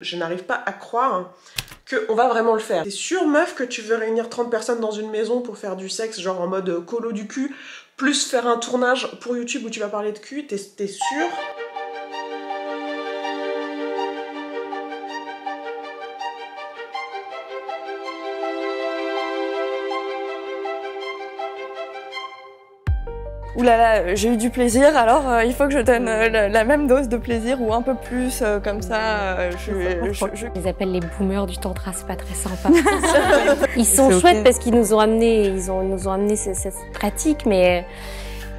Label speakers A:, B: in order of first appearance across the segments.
A: Je n'arrive pas à croire qu'on va vraiment le faire. T'es sûre, meuf, que tu veux réunir 30 personnes dans une maison pour faire du sexe, genre en mode colo du cul, plus faire un tournage pour YouTube où tu vas parler de cul? T'es sûre?
B: Ouh là là, j'ai eu du plaisir, alors il faut que je donne la même dose de plaisir ou un peu plus, comme ça.
C: Ils appellent les boomers du tantra, c'est pas très sympa. Ils sont chouettes parce qu'ils nous ont amené, nous ont amené cette pratique, mais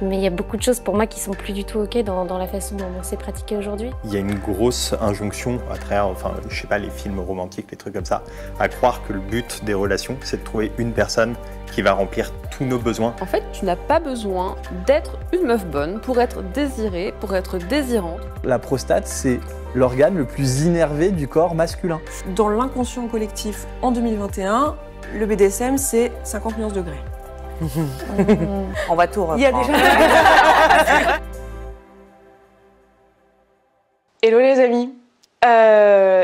C: il y a beaucoup de choses pour moi qui sont plus du tout ok dans la façon dont c'est pratiqué aujourd'hui.
D: Il y a une grosse injonction à travers, enfin, je sais pas, les films romantiques, les trucs comme ça, à croire que le but des relations, c'est de trouver une personne qui va remplir tous nos besoins.
E: En fait, tu n'as pas besoin d'être une meuf bonne pour être désirée, pour être désirante.
F: La prostate, c'est l'organe le plus innervé du corps masculin.
G: Dans l'inconscient collectif, en 2021, le BDSM, c'est 50 nuances degrés.
H: On va tout reprendre.
G: Il y a déjà...
I: Hello les amis,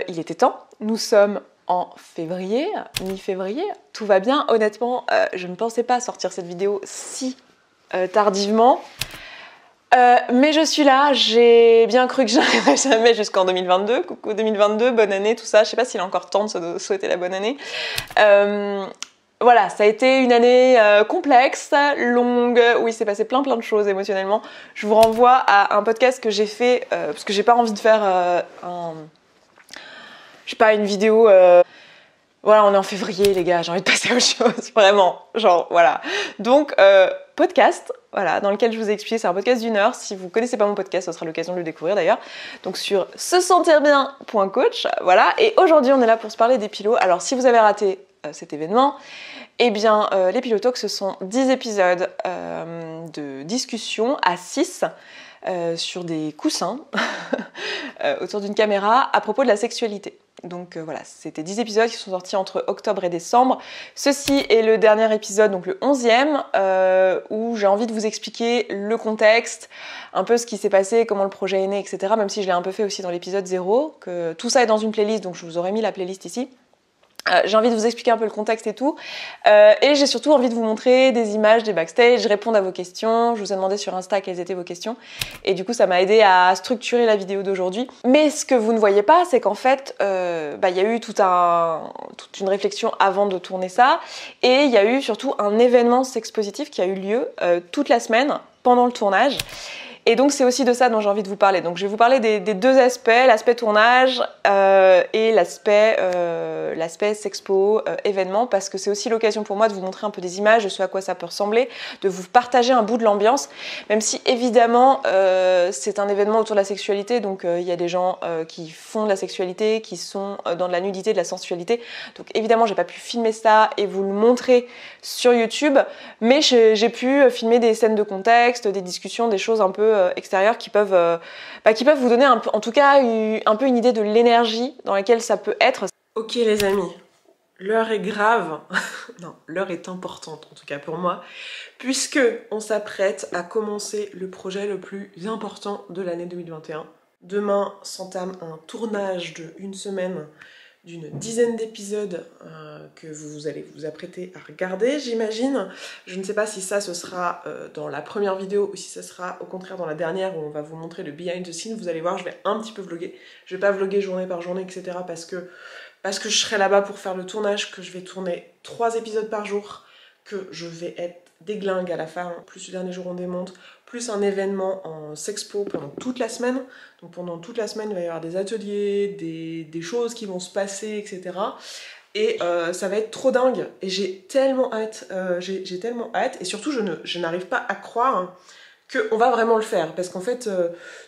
I: il était temps, nous sommes en février, mi-février, tout va bien. Honnêtement, je ne pensais pas sortir cette vidéo si tardivement, mais je suis là, j'ai bien cru que je n'arriverais jamais jusqu'en 2022. Coucou 2022, bonne année, tout ça, je sais pas s'il est encore temps de se souhaiter la bonne année. Voilà, ça a été une année complexe, longue, où il s'est passé plein de choses émotionnellement. Je vous renvoie à un podcast que j'ai fait, parce que j'ai pas envie de faire je sais pas, une vidéo... Voilà, on est en février les gars, j'ai envie de passer à autre chose, vraiment, genre voilà. Donc, podcast, voilà, dans lequel je vous ai expliqué, c'est un podcast d'1 heure. Si vous connaissez pas mon podcast, ce sera l'occasion de le découvrir d'ailleurs. Donc sur sesentirbien.coach, voilà. Et aujourd'hui, on est là pour se parler des pilots. Alors, si vous avez raté cet événement, eh bien, les Pillow Talks, ce sont 10 épisodes de discussion à 6 sur des coussins autour d'une caméra à propos de la sexualité. Donc voilà, c'était 10 épisodes qui sont sortis entre octobre et décembre. Ceci est le dernier épisode, donc le 11e, où j'ai envie de vous expliquer le contexte, un peu ce qui s'est passé, comment le projet est né, etc. Même si je l'ai un peu fait aussi dans l'épisode 0, que tout ça est dans une playlist, donc je vous aurais mis la playlist ici. J'ai envie de vous expliquer un peu le contexte et tout, et j'ai surtout envie de vous montrer des images, des backstage, répondre à vos questions. Je vous ai demandé sur Insta quelles étaient vos questions, et du coup ça m'a aidé à structurer la vidéo d'aujourd'hui. Mais ce que vous ne voyez pas, c'est qu'en fait, y a eu toute une réflexion avant de tourner ça, et il y a eu surtout un événement sexpositif qui a eu lieu toute la semaine pendant le tournage. Et donc c'est aussi de ça dont j'ai envie de vous parler. Donc je vais vous parler des deux aspects, l'aspect tournage et l'aspect sexpo, événement, parce que c'est aussi l'occasion pour moi de vous montrer un peu des images de ce à quoi ça peut ressembler, de vous partager un bout de l'ambiance, même si évidemment c'est un événement autour de la sexualité, donc il y a des gens qui font de la sexualité, qui sont dans de la nudité, de la sensualité, donc évidemment j'ai pas pu filmer ça et vous le montrer sur YouTube, mais j'ai pu filmer des scènes de contexte, des discussions, des choses un peu extérieures qui peuvent vous donner en tout cas un peu une idée de l'énergie dans laquelle ça peut être.
A: Ok les amis, l'heure est grave, non, l'heure est importante en tout cas pour moi, puisque on s'apprête à commencer le projet le plus important de l'année 2021. Demain s'entame un tournage de 1 semaine d'une dizaine d'épisodes que vous allez vous apprêter à regarder, j'imagine. Je ne sais pas si ça, ce sera dans la première vidéo ou si ce sera au contraire dans la dernière où on va vous montrer le behind the scenes. Vous allez voir, je vais un petit peu vlogger. Je vais pas vlogger journée par journée, etc. parce que je serai là-bas pour faire le tournage, que je vais tourner 3 épisodes par jour, que je vais être déglingue à la fin, plus le dernier jour on démonte, plus un événement en sexpo pendant toute la semaine. Donc pendant toute la semaine, il va y avoir des ateliers, des choses qui vont se passer, etc. Et ça va être trop dingue. Et j'ai tellement hâte, j'ai tellement hâte. Et surtout, je n'arrive pas à croire qu'on va vraiment le faire. Parce qu'en fait,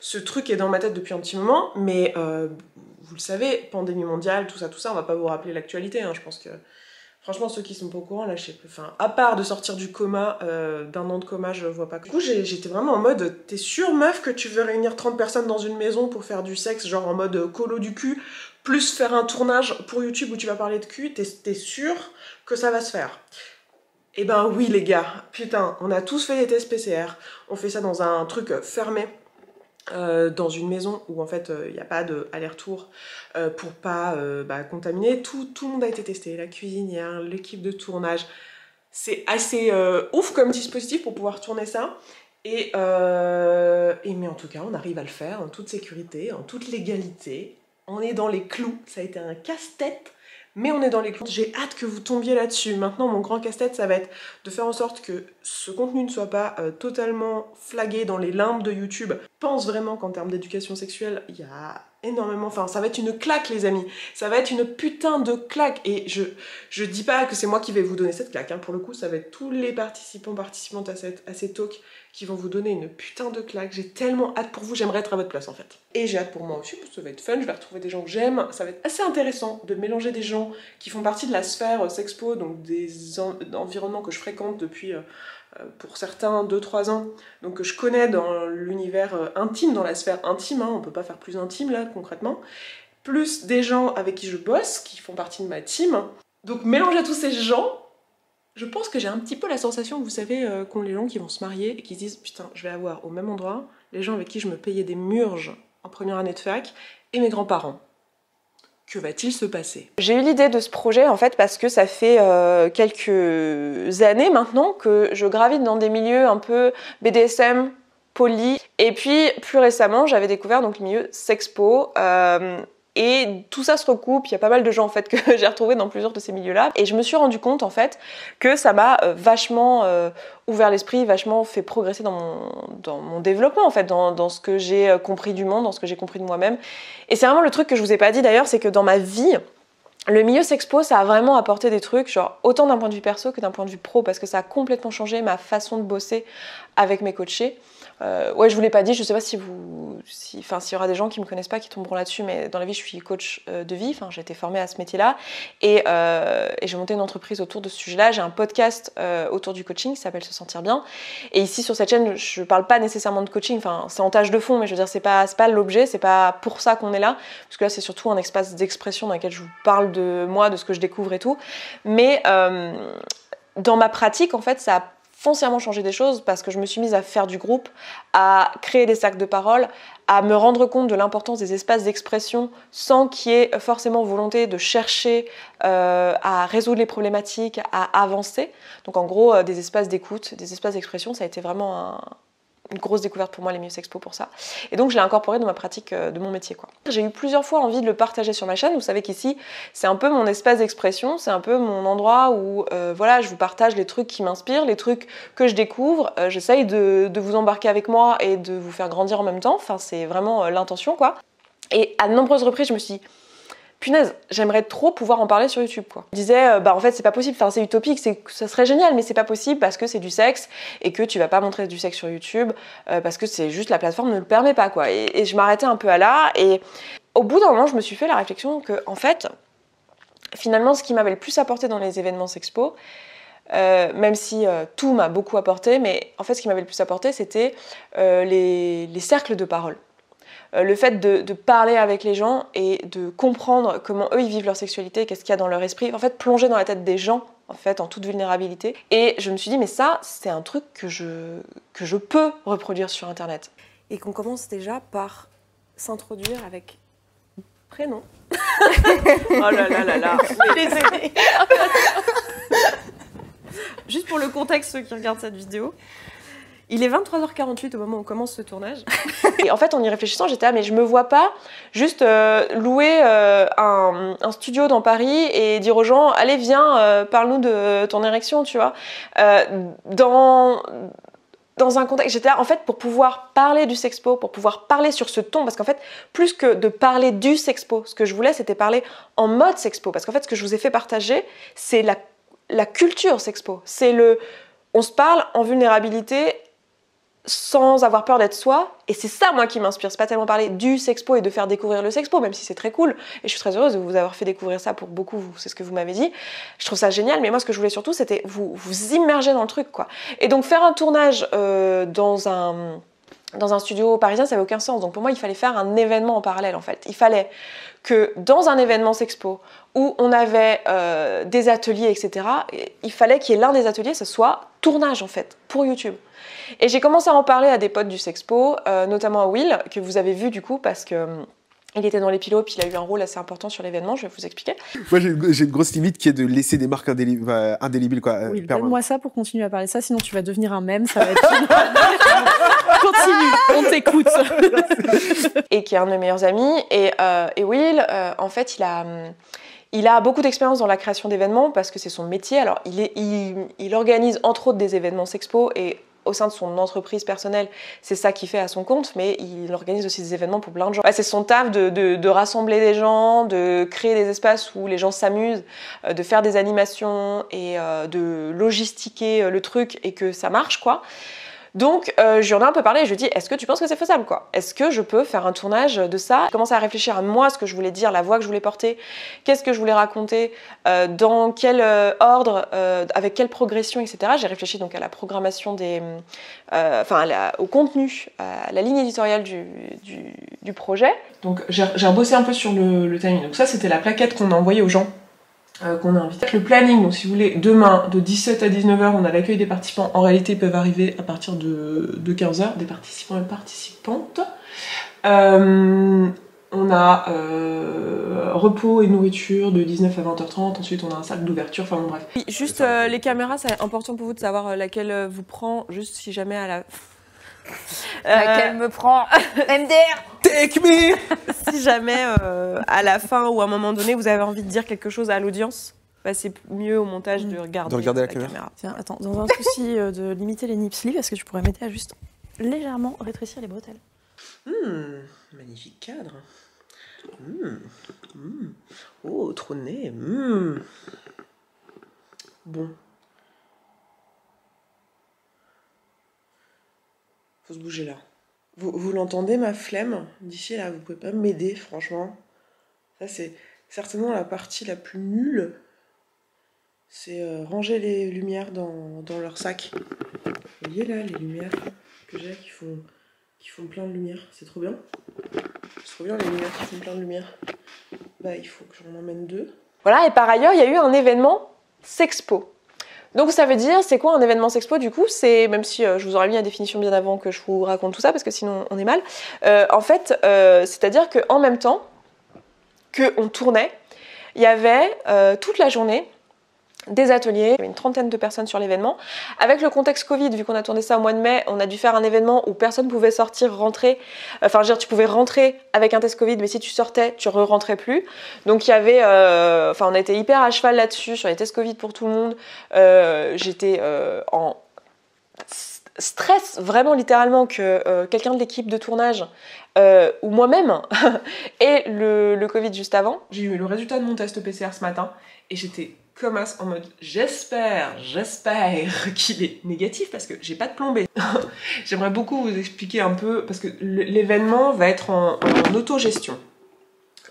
A: ce truc est dans ma tête depuis un petit moment. Mais vous le savez, pandémie mondiale, tout ça, on va pas vous rappeler l'actualité. Hein, je pense que... Franchement, ceux qui sont pas au courant, là, je sais pas. Enfin, à part de sortir du coma, d'un an de coma, je vois pas. Du coup, j'étais vraiment en mode, t'es sûre, meuf, que tu veux réunir 30 personnes dans une maison pour faire du sexe, genre en mode colo du cul, plus faire un tournage pour YouTube où tu vas parler de cul, t'es sûre que ça va se faire? Eh ben oui, les gars, putain, on a tous fait des tests PCR, on fait ça dans un truc fermé. dans une maison où en fait il n'y a pas d'aller-retour pour pas contaminer. Tout le monde a été testé, la cuisinière, l'équipe de tournage. C'est assez ouf comme dispositif pour pouvoir tourner ça. Mais en tout cas, on arrive à le faire en toute sécurité, en toute légalité. On est dans les clous, ça a été un casse-tête, mais on est dans les clous. J'ai hâte que vous tombiez là-dessus. Maintenant, mon grand casse-tête, ça va être de faire en sorte que ce contenu ne soit pas totalement flagué dans les limbes de YouTube. Je pense vraiment qu'en termes d'éducation sexuelle, il y a énormément... Enfin, ça va être une claque, les amis. Ça va être une putain de claque. Et je dis pas que c'est moi qui vais vous donner cette claque. Hein. Pour le coup, ça va être tous les participantes à ces talks qui vont vous donner une putain de claque. J'ai tellement hâte pour vous, j'aimerais être à votre place en fait. Et j'ai hâte pour moi aussi, parce que ça va être fun, je vais retrouver des gens que j'aime. Ça va être assez intéressant de mélanger des gens qui font partie de la sphère sexpo, donc des environnements que je fréquente depuis, pour certains, 2-3 ans, donc que je connais dans l'univers intime, dans la sphère intime, hein, on peut pas faire plus intime là, concrètement, plus des gens avec qui je bosse, qui font partie de ma team. Donc mélanger tous ces gens, je pense que j'ai un petit peu la sensation, vous savez, qu'ont les gens qui vont se marier et qui se disent « Putain, je vais avoir au même endroit les gens avec qui je me payais des murges en première année de fac et mes grands-parents. Que va-t-il se passer ?» J'ai eu l'idée de ce projet en fait parce que ça fait quelques années maintenant que je gravite dans des milieux un peu BDSM, poly. Et puis plus récemment, j'avais découvert donc le milieu sexpo. Et tout ça se recoupe, il y a pas mal de gens en fait que j'ai retrouvés dans plusieurs de ces milieux-là. Et je me suis rendu compte en fait que ça m'a vachement ouvert l'esprit, vachement fait progresser dans mon développement en fait, dans ce que j'ai compris du monde, dans ce que j'ai compris de moi-même. Et c'est vraiment le truc que je vous ai pas dit d'ailleurs, c'est que dans ma vie, le milieu sexpo, ça a vraiment apporté des trucs, genre autant d'un point de vue perso que d'un point de vue pro, parce que ça a complètement changé ma façon de bosser avec mes coachés. Ouais, je vous l'ai pas dit, je sais pas s'il y aura des gens qui me connaissent pas qui tomberont là-dessus, mais dans la vie je suis coach de vie, enfin j'ai été formée à ce métier-là et j'ai monté une entreprise autour de ce sujet-là. J'ai un podcast autour du coaching qui s'appelle Se Sentir Bien. Et ici sur cette chaîne, je parle pas nécessairement de coaching, enfin c'est en tâche de fond, mais je veux dire c'est pas l'objet, c'est pas pour ça qu'on est là, parce que là c'est surtout un espace d'expression dans lequel je vous parle de moi, de ce que je découvre et tout. Mais dans ma pratique en fait ça a foncièrement changer des choses parce que je me suis mise à faire du groupe, à créer des cercles de parole, à me rendre compte de l'importance des espaces d'expression sans qu'il y ait forcément volonté de chercher à résoudre les problématiques, à avancer. Donc en gros, des espaces d'écoute, des espaces d'expression, ça a été vraiment une grosse découverte pour moi, les milieux sexpo pour ça. Et donc je l'ai incorporé dans ma pratique de mon métier, quoi. J'ai eu plusieurs fois envie de le partager sur ma chaîne. Vous savez qu'ici, c'est un peu mon espace d'expression, c'est un peu mon endroit où voilà, je vous partage les trucs qui m'inspirent, les trucs que je découvre. J'essaye de vous embarquer avec moi et de vous faire grandir en même temps. Enfin, c'est vraiment l'intention, quoi. Et à de nombreuses reprises, je me suis dit, punaise, j'aimerais trop pouvoir en parler sur YouTube, quoi. Je disais, en fait, c'est pas possible, enfin, c'est utopique, ça serait génial, mais c'est pas possible parce que c'est du sexe et que tu vas pas montrer du sexe sur YouTube parce que c'est juste la plateforme ne le permet pas, quoi. Et je m'arrêtais un peu à là et au bout d'un moment, je me suis fait la réflexion que, en fait, finalement, ce qui m'avait le plus apporté dans les événements sexpo, même si tout m'a beaucoup apporté, mais en fait, ce qui m'avait le plus apporté, c'était les cercles de parole. Le fait de parler avec les gens et de comprendre comment eux ils vivent leur sexualité, qu'est-ce qu'il y a dans leur esprit, en fait plonger dans la tête des gens en fait en toute vulnérabilité. Et je me suis dit mais ça c'est un truc que je peux reproduire sur internet. Et qu'on commence déjà par s'introduire avec prénom. Oh là là là là. Juste pour le contexte, ceux qui regardent cette vidéo. Il est 23h48 au moment où on commence ce tournage. Et en fait, en y réfléchissant, j'étais là, mais je me vois pas juste louer un studio dans Paris et dire aux gens, allez, viens, parle-nous de ton érection, tu vois. Dans un contexte, j'étais là, en fait, pour pouvoir parler du sexpo, pour pouvoir parler sur ce ton, parce qu'en fait, plus que de parler du sexpo, ce que je voulais, c'était parler en mode sexpo. Parce qu'en fait, ce que je vous ai fait partager, c'est la culture sexpo. C'est on se parle en vulnérabilité, sans avoir peur d'être soi, et c'est ça moi qui m'inspire, c'est pas tellement parler du sexpo et de faire découvrir le sexpo, même si c'est très cool, et je suis très heureuse de vous avoir fait découvrir ça pour beaucoup, c'est ce que vous m'avez dit, je trouve ça génial, mais moi ce que je voulais surtout c'était vous immerger dans le truc, quoi. Et donc faire un tournage dans un
I: dans un studio parisien, ça n'avait aucun sens. Donc pour moi, il fallait faire un événement en parallèle en fait. Il fallait que dans un événement Sexpo où on avait des ateliers, etc., il fallait qu'il y ait l'un des ateliers, ce soit tournage en fait, pour YouTube. Et j'ai commencé à en parler à des potes du Sexpo, notamment à Will, que vous avez vu du coup parce que... il était dans les pilotes, puis il a eu un rôle assez important sur l'événement, je vais vous expliquer.
J: Moi, j'ai une grosse limite qui est de laisser des marques indélébiles. Quoi,
K: oui, donne-moi ça pour continuer à parler de ça, sinon tu vas devenir un mème, ça va être... Continue, on t'écoute.
I: Et qui est un de mes meilleurs amis. Et Will, en fait, il a beaucoup d'expérience dans la création d'événements parce que c'est son métier. Alors, il organise entre autres des événements Sexpo et au sein de son entreprise personnelle, c'est ça qu'il fait à son compte, mais il organise aussi des événements pour plein de gens. C'est son taf de rassembler des gens, de créer des espaces où les gens s'amusent, de faire des animations et de logistiquer le truc et que ça marche, quoi. Donc, je lui en ai un peu parlé et je lui ai dit, est-ce que tu penses que c'est faisable, quoi? Est-ce que je peux faire un tournage de ça? J'ai commencé à réfléchir à moi, ce que je voulais dire, la voix que je voulais porter, qu'est-ce que je voulais raconter, dans quel ordre, avec quelle progression, etc. J'ai réfléchi donc à la programmation au contenu, à la ligne éditoriale du projet. Donc, j'ai bossé un peu sur le timing. Donc ça, c'était la plaquette qu'on a envoyée aux gens. Qu'on a invité. Le planning, donc si vous voulez, demain de 17 à 19h, on a l'accueil des participants. En réalité, ils peuvent arriver à partir de 15h, des participants et participantes. On a repos et nourriture de 19 à 20h30. Ensuite, on a un sac d'ouverture. Enfin bon, bref.
G: Oui, juste les caméras, c'est important pour vous de savoir laquelle vous prend, juste si jamais à la...
H: Laquelle me prend MDR.
J: Take me.
G: Si jamais à la fin ou à un moment donné vous avez envie de dire quelque chose à l'audience, bah, c'est mieux au montage de regarder
J: la caméra.
K: Tiens, attends, dans un souci de limiter les nip sleeves, est-ce que tu pourrais m'aider à juste légèrement rétrécir les bretelles?
A: Magnifique cadre. Oh, trop de nez. Bon. Faut se bouger là. Vous l'entendez, ma flemme? D'ici là, vous pouvez pas m'aider, franchement. Ça, c'est certainement la partie la plus nulle. C'est ranger les lumières dans leur sac. Vous voyez là, les lumières que j'ai qui font plein de lumière. C'est trop bien. C'est trop bien les lumières qui font plein de lumière. Bah, il faut que j'en emmène 2. Voilà, et par ailleurs, il y a eu un événement Sexpo. Donc ça veut dire, c'est quoi un événement Sexpo du coup? C'est, même si je vous aurais mis la définition bien avant que je vous raconte tout ça, parce que sinon on est mal, en fait, c'est-à-dire qu'en même temps qu'on tournait, il y avait toute la journée des ateliers, il y avait une trentaine de personnes sur l'événement. Avec le contexte Covid, vu qu'on a tourné ça au mois de mai, on a dû faire un événement où personne ne pouvait sortir, rentrer. Enfin, je veux dire, tu pouvais rentrer avec un test Covid, mais si tu sortais, tu re-rentrais plus. Donc il y avait... on a été hyper à cheval là-dessus, sur les tests Covid pour tout le monde. J'étais en stress, vraiment littéralement, que quelqu'un de l'équipe de tournage ou moi-même ait le Covid juste avant. J'ai eu le résultat de mon test PCR ce matin et j'étais comme as en mode j'espère qu'il est négatif parce que j'ai pas de plombée. J'aimerais beaucoup vous expliquer un peu parce que l'événement va être en autogestion.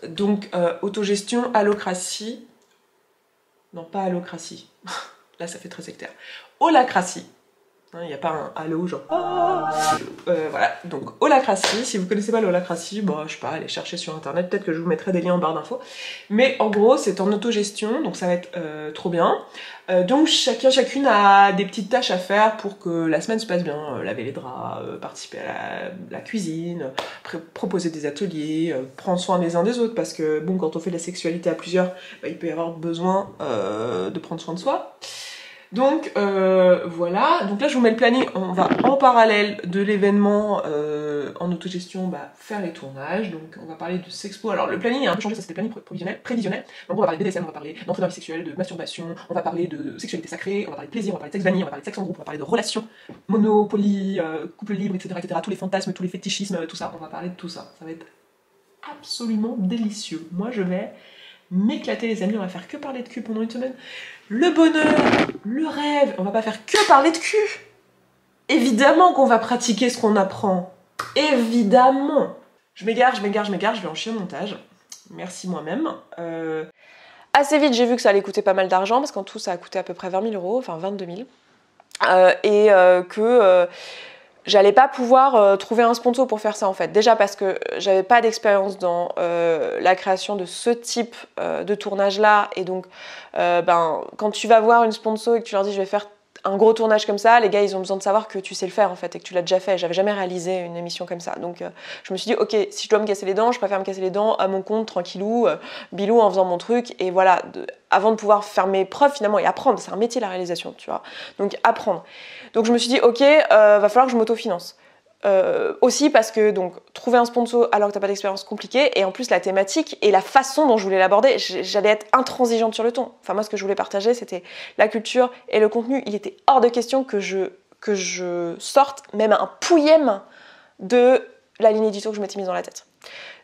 A: Donc autogestion, allocratie. Non, pas allocratie. Là ça fait très sectaire. Holacratie. Il n'y a pas un halo genre voilà, donc holacratie, si vous connaissez pas l'holacratie, bon je sais pas, allez chercher sur internet, peut-être que je vous mettrai des liens en barre d'infos, mais en gros c'est en autogestion, donc ça va être trop bien. Donc chacune a des petites tâches à faire pour que la semaine se passe bien, laver les draps, participer à la cuisine, proposer des ateliers, prendre soin des uns des autres, parce que bon, quand on fait de la sexualité à plusieurs, bah, il peut y avoir besoin de prendre soin de soi. Donc voilà, donc là je vous mets le planning, on va en parallèle de l'événement en autogestion faire les tournages, donc on va parler de Sexpo. Alors le planning est un peu changé, ça c'était le planning prévisionnel, donc on va parler de BDSM, on va parler d'entrée dans la vie sexuelle, de masturbation, on va parler de sexualité sacrée, on va parler de plaisir, on va parler de sexe vanille, on va parler de sexe en groupe, on va parler de relations, mono, poly, couple libre, etc., tous les fantasmes, tous les fétichismes, tout ça, on va parler de tout ça, ça va être absolument délicieux. Moi je vais m'éclater les amis, on va faire que parler de cul pendant une semaine. Le bonheur, le rêve, on va pas faire que parler de cul. Évidemment qu'on va pratiquer ce qu'on apprend. Évidemment. Je m'égare, je vais en chier au montage. Merci moi-même. Assez vite, j'ai vu que ça allait coûter pas mal d'argent, parce qu'en tout, ça a coûté à peu près 20 000 €, enfin 22 000.
I: j'allais pas pouvoir trouver un sponsor pour faire ça en fait. Déjà parce que j'avais pas d'expérience dans la création de ce type de tournage-là. Et donc, quand tu vas voir une sponsor et que tu leur dis je vais faire un gros tournage comme ça, les gars ils ont besoin de savoir que tu sais le faire en fait et que tu l'as déjà fait. J'avais jamais réalisé une émission comme ça. Donc je me suis dit ok, si je dois me casser les dents, je préfère me casser les dents à mon compte, tranquillou, bilou en faisant mon truc. Et voilà, avant de pouvoir faire mes preuves finalement et apprendre. C'est un métier la réalisation, tu vois. Donc apprendre. Donc je me suis dit ok, va falloir que je m'autofinance. Aussi parce que donc trouver un sponsor alors que t'as pas d'expérience compliquée, et en plus la thématique et la façon dont je voulais l'aborder, j'allais être intransigeante sur le ton. Enfin moi ce que je voulais partager c'était la culture et le contenu. Il était hors de question que je sorte même un pouillème de la ligne édito que je m'étais mise dans la tête.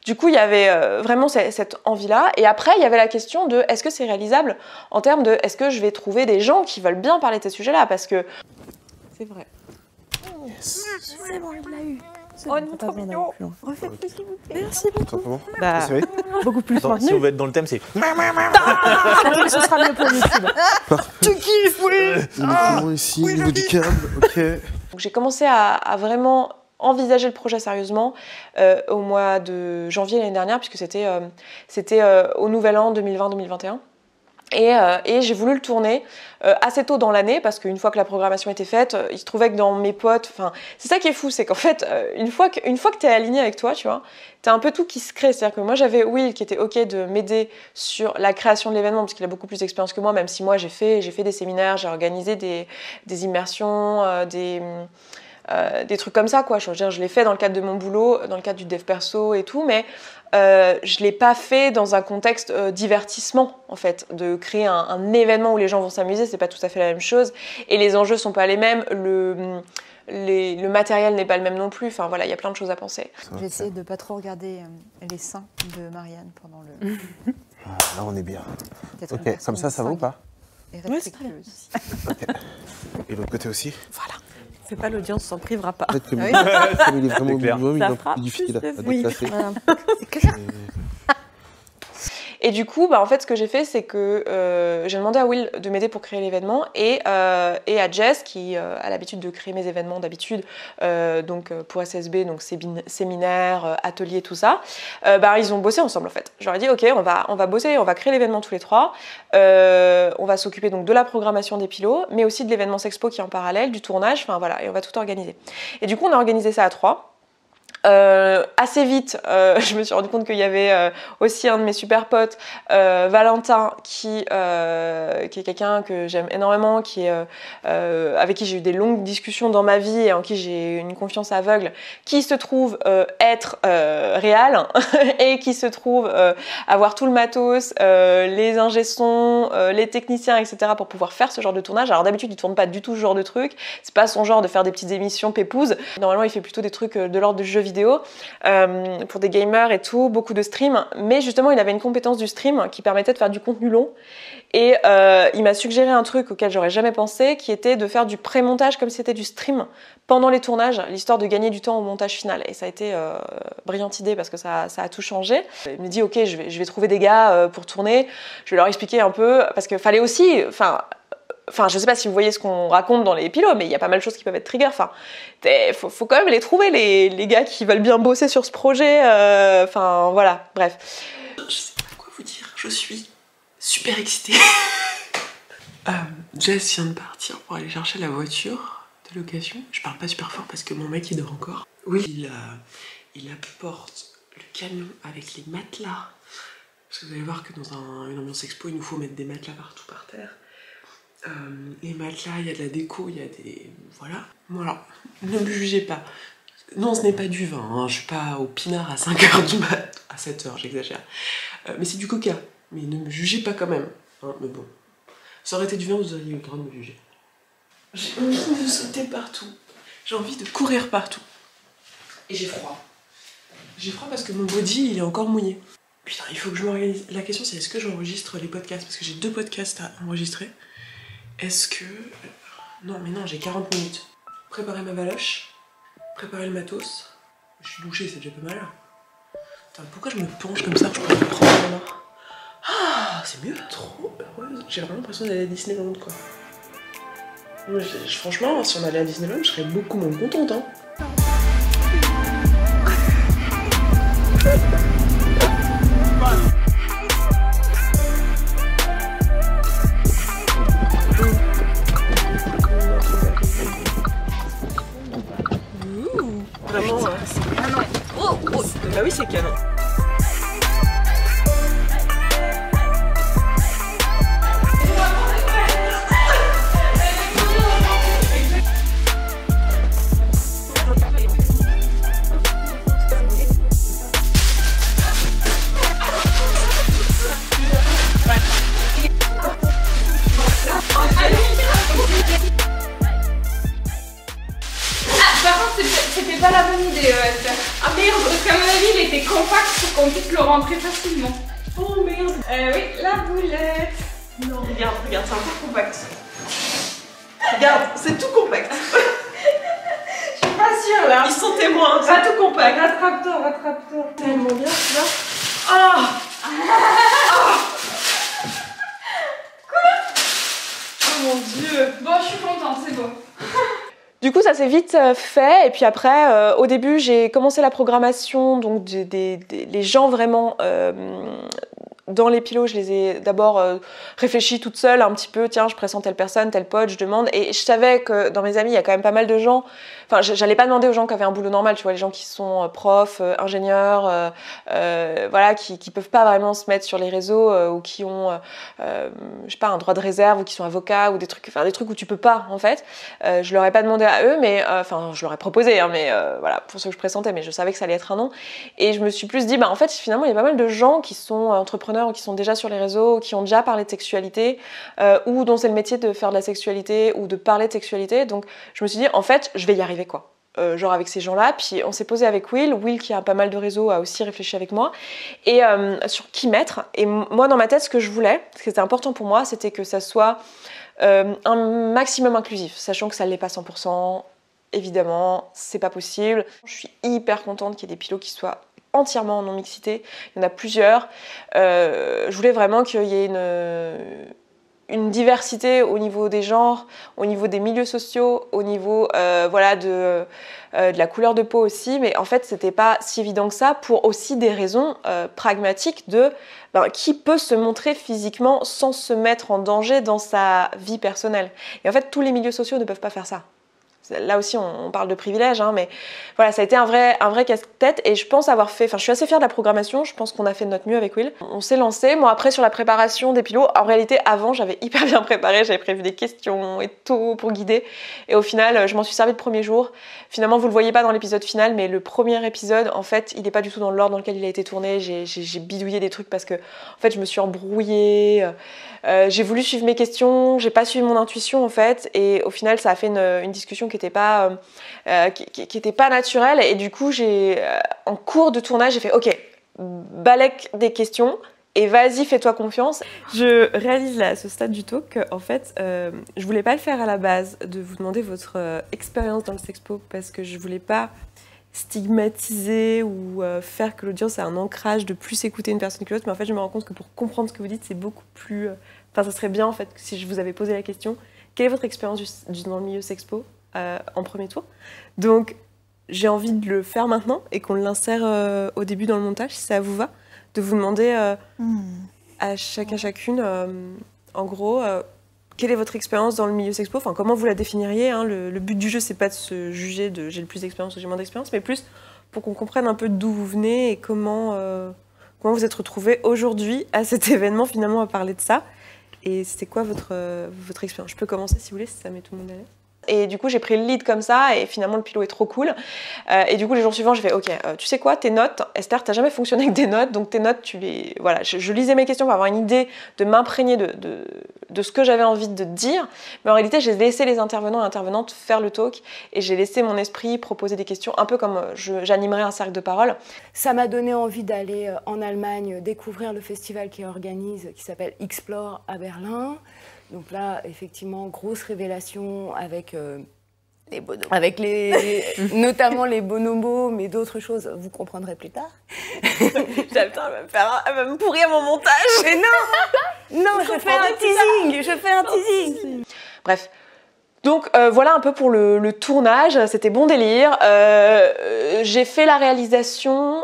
I: Du coup il y avait vraiment cette envie-là, et après il y avait la question de est-ce que c'est réalisable en termes de est-ce que je vais trouver des gens qui veulent bien parler de ces sujets-là, parce que
K: c'est vrai.
J: Yes.
K: C'est bon, il l'a eu.
H: Oh non, trop mignon.
K: Refaites plus, s'il vous plaît. Merci beaucoup.
J: Simplement.
G: Bah,
K: beaucoup plus
D: Attends,
K: maintenu.
D: si on veut être dans le thème, c'est.
K: Ce sera mieux pour YouTube.
J: Tu kiffes, oui. Ici, au niveau du câble, ok.
I: Donc j'ai commencé à vraiment envisager le projet sérieusement au mois de janvier l'année dernière, puisque c'était au Nouvel An 2020-2021. Et j'ai voulu le tourner assez tôt dans l'année, parce qu'une fois que la programmation était faite, il se trouvait que dans mes potes, enfin c'est ça qui est fou, c'est qu'en fait une fois que t'es aligné avec toi, tu vois, t'as un peu tout qui se crée. C'est-à-dire que moi j'avais Will qui était ok de m'aider sur la création de l'événement, parce qu'il a beaucoup plus d'expérience que moi, même si moi j'ai fait des séminaires, j'ai organisé des immersions, des trucs comme ça quoi. Je veux dire, je l'ai fait dans le cadre de mon boulot, dans le cadre du dev perso et tout, mais je l'ai pas fait dans un contexte divertissement en fait. De créer un événement où les gens vont s'amuser, c'est pas tout à fait la même chose, et les enjeux sont pas les mêmes, le matériel n'est pas le même non plus. Enfin voilà, il y a plein de choses à penser.
H: J'ai essayé de pas trop regarder les seins de Marianne pendant le...
J: Ah, là on est bien. Ok, comme ça va ou pas?
H: Et respectueuse.
J: Ok. Et l'autre côté aussi?
G: Voilà. C'est pas l'audience s'en privera pas.
J: Peut-être que comme il est vraiment au minimum, il est un peu
G: fera
J: plus difficile à
G: oui.
J: déplacer.
H: Voilà. C'est clair.
I: Et du coup, en fait, ce que j'ai fait, c'est que j'ai demandé à Will de m'aider pour créer l'événement, et à Jess, qui a l'habitude de créer mes événements d'habitude, donc pour SSB, donc séminaires, ateliers, tout ça. Ils ont bossé ensemble en fait. Je leur ai dit, ok, on va bosser, on va créer l'événement tous les trois. On va s'occuper donc de la programmation des pilots, mais aussi de l'événement Sexpo qui est en parallèle, du tournage, enfin voilà, et on va tout organiser. Et du coup, on a organisé ça à 3. Assez vite, je me suis rendu compte qu'il y avait aussi un de mes super potes, Valentin, qui est quelqu'un que j'aime énormément, avec qui j'ai eu des longues discussions dans ma vie et en qui j'ai une confiance aveugle, qui se trouve être réal et qui se trouve avoir tout le matos, les ingé sons, les techniciens, etc. pour pouvoir faire ce genre de tournage. Alors d'habitude, il tourne pas du tout ce genre de truc. C'est pas son genre de faire des petites émissions pépouses. Normalement, il fait plutôt des trucs de l'ordre du jeu vidéo. Pour des gamers et tout, beaucoup de streams, mais justement il avait une compétence du stream qui permettait de faire du contenu long, et il m'a suggéré un truc auquel j'aurais jamais pensé, qui était de faire du pré-montage comme si c'était du stream pendant les tournages, l'histoire de gagner du temps au montage final. Et ça a été brillante idée, parce que ça a tout changé. Il me dit ok, je vais trouver des gars pour tourner, je vais leur expliquer un peu, parce qu'il fallait aussi, Enfin, je sais pas si vous voyez ce qu'on raconte dans les pilotes, mais il y a pas mal de choses qui peuvent être trigger. Enfin, faut quand même les trouver, les gars qui veulent bien bosser sur ce projet. Enfin, voilà, bref.
A: Je sais pas quoi vous dire, je suis super excitée. Jess vient de partir pour aller chercher la voiture de location. Je parle pas super fort parce que mon mec il dort encore. Oui, il apporte le camion avec les matelas. Parce que vous allez voir que dans une ambiance expo, il nous faut mettre des matelas partout par terre. Les matelas, il y a de la déco, il y a des... Voilà. Voilà. Ne me jugez pas. Non, ce n'est pas du vin, hein. Je suis pas au pinard à 5h du mat. À 7h, j'exagère. Mais c'est du coca. Mais ne me jugez pas quand même. Hein, mais bon. Ça aurait été du vin, vous auriez eu le droit de me juger. J'ai envie de sauter partout. J'ai envie de courir partout. Et j'ai froid. J'ai froid parce que mon body, il est encore mouillé. Putain, il faut que je m'organise. La question, c'est est-ce que j'enregistre les podcasts? Parce que j'ai 2 podcasts à enregistrer. Est-ce que... Non, mais non, j'ai 40 minutes. Préparer ma valoche, préparer le matos. Je suis douchée, c'est déjà pas mal. Attends, pourquoi je me penche comme ça que je peux me prendre la main? Ah, c'est mieux, trop heureuse. J'ai vraiment l'impression d'aller à Disneyland, quoi. Franchement, si on allait à Disneyland, je serais beaucoup moins contente, hein.
L: qu'on puisse le rentrer facilement.
A: Oh merde. Oui, la boulette. Non, regarde, c'est un peu compact. Regarde, c'est tout compact.
L: Je suis pas sûre là.
A: Ils sont témoins, c'est tout compact.
L: Rattrape-toi.
A: Tellement bien, tu vois. Ah. Oh mon dieu.
L: Bon, je suis contente, c'est bon.
I: Du coup, ça s'est vite fait. Et puis après, au début, j'ai commencé la programmation. Donc, les gens vraiment dans les pilotes, je les ai d'abord réfléchi toute seule un petit peu. Tiens, je pressens telle personne, tel pote, je demande. Et je savais que dans mes amis, il y a quand même pas mal de gens. Enfin, j'allais pas demander aux gens qui avaient un boulot normal, tu vois, les gens qui sont profs, ingénieurs, voilà, qui peuvent pas vraiment se mettre sur les réseaux ou qui ont, je sais pas, un droit de réserve ou qui sont avocats ou des trucs où tu peux pas, en fait. Je leur ai pas demandé à eux, mais enfin, je leur ai proposé, hein, mais voilà, pour ceux que je pressentais, mais je savais que ça allait être un non. Et je me suis plus dit, bah en fait, finalement, il y a pas mal de gens qui sont entrepreneurs ou qui sont déjà sur les réseaux, qui ont déjà parlé de sexualité, ou dont c'est le métier de faire de la sexualité ou de parler de sexualité. Donc, je me suis dit, en fait, je vais y arriver, quoi. Genre avec ces gens-là, puis on s'est posé avec Will qui a pas mal de réseaux, a aussi réfléchi avec moi, et sur qui mettre. Et moi, dans ma tête, ce que je voulais, ce qui était important pour moi, c'était que ça soit un maximum inclusif, sachant que ça ne l'est pas 100%, évidemment, c'est pas possible. Je suis hyper contente qu'il y ait des pilotes qui soient entièrement en non-mixité, il y en a plusieurs. Je voulais vraiment qu'il y ait une diversité au niveau des genres, au niveau des milieux sociaux, au niveau voilà, de la couleur de peau aussi, mais en fait c'était pas si évident que ça pour aussi des raisons pragmatiques de qui peut se montrer physiquement sans se mettre en danger dans sa vie personnelle. Et en fait tous les milieux sociaux ne peuvent pas faire ça. Là aussi, on parle de privilèges, hein, mais voilà, ça a été un vrai casse-tête et je pense avoir fait... Enfin, je suis assez fière de la programmation, je pense qu'on a fait de notre mieux avec Will. On s'est lancé. Moi, après, sur la préparation des pilotes, en réalité, avant, j'avais hyper bien préparé, j'avais prévu des questions et tout pour guider. Et au final, je m'en suis servi le premier jour. Finalement, vous le voyez pas dans l'épisode final, mais le premier épisode, en fait, il n'est pas du tout dans l'ordre dans lequel il a été tourné. J'ai bidouillé des trucs parce que, en fait, je me suis embrouillée. J'ai voulu suivre mes questions, j'ai pas suivi mon intuition, en fait. Et au final, ça a fait une discussion qui était pas naturelle, et du coup en cours de tournage j'ai fait ok, balèque des questions et vas-y, fais-toi confiance.
G: Je réalise là à ce stade du talk qu'en fait je voulais pas le faire à la base, de vous demander votre expérience dans le sexpo, parce que je voulais pas stigmatiser ou faire que l'audience ait un ancrage de plus écouter une personne que l'autre, mais en fait je me rends compte que pour comprendre ce que vous dites c'est beaucoup plus ça serait bien en fait si je vous avais posé la question quelle est votre expérience dans le milieu sexpo en premier tour. Donc j'ai envie de le faire maintenant et qu'on l'insère au début dans le montage, si ça vous va, de vous demander à chacune, en gros, quelle est votre expérience dans le milieu sexpo, enfin comment vous la définiriez, hein. Le but du jeu, c'est pas de se juger de j'ai le plus d'expérience ou j'ai moins d'expérience, mais plus pour qu'on comprenne un peu d'où vous venez et comment vous êtes retrouvés aujourd'hui à cet événement, finalement, à parler de ça. Et c'était quoi votre expérience? Je peux commencer si vous voulez, si ça met tout le monde à l'aise.
I: Et du coup, j'ai pris le lead comme ça, et finalement, le pilote est trop cool. Et du coup, les jours suivants, j'ai fait, ok, tu sais quoi, tes notes, Esther, t'as jamais fonctionné avec des notes, donc tes notes, tu les... Voilà, je lisais mes questions pour avoir une idée, de m'imprégner de ce que j'avais envie de dire. Mais en réalité, j'ai laissé les intervenants et intervenantes faire le talk, et j'ai laissé mon esprit proposer des questions, un peu comme j'animerais un cercle de parole.
M: Ça m'a donné envie d'aller en Allemagne découvrir le festival qui organise, qui s'appelle Explore à Berlin. Donc là, effectivement, grosse révélation avec les bonobos. Avec notamment les bonobos, mais d'autres choses, vous comprendrez plus tard.
G: Elle va me pourrir mon montage.
M: Mais non, je fais un teasing.
I: Bref. Donc voilà un peu pour le tournage, c'était bon délire. J'ai fait la réalisation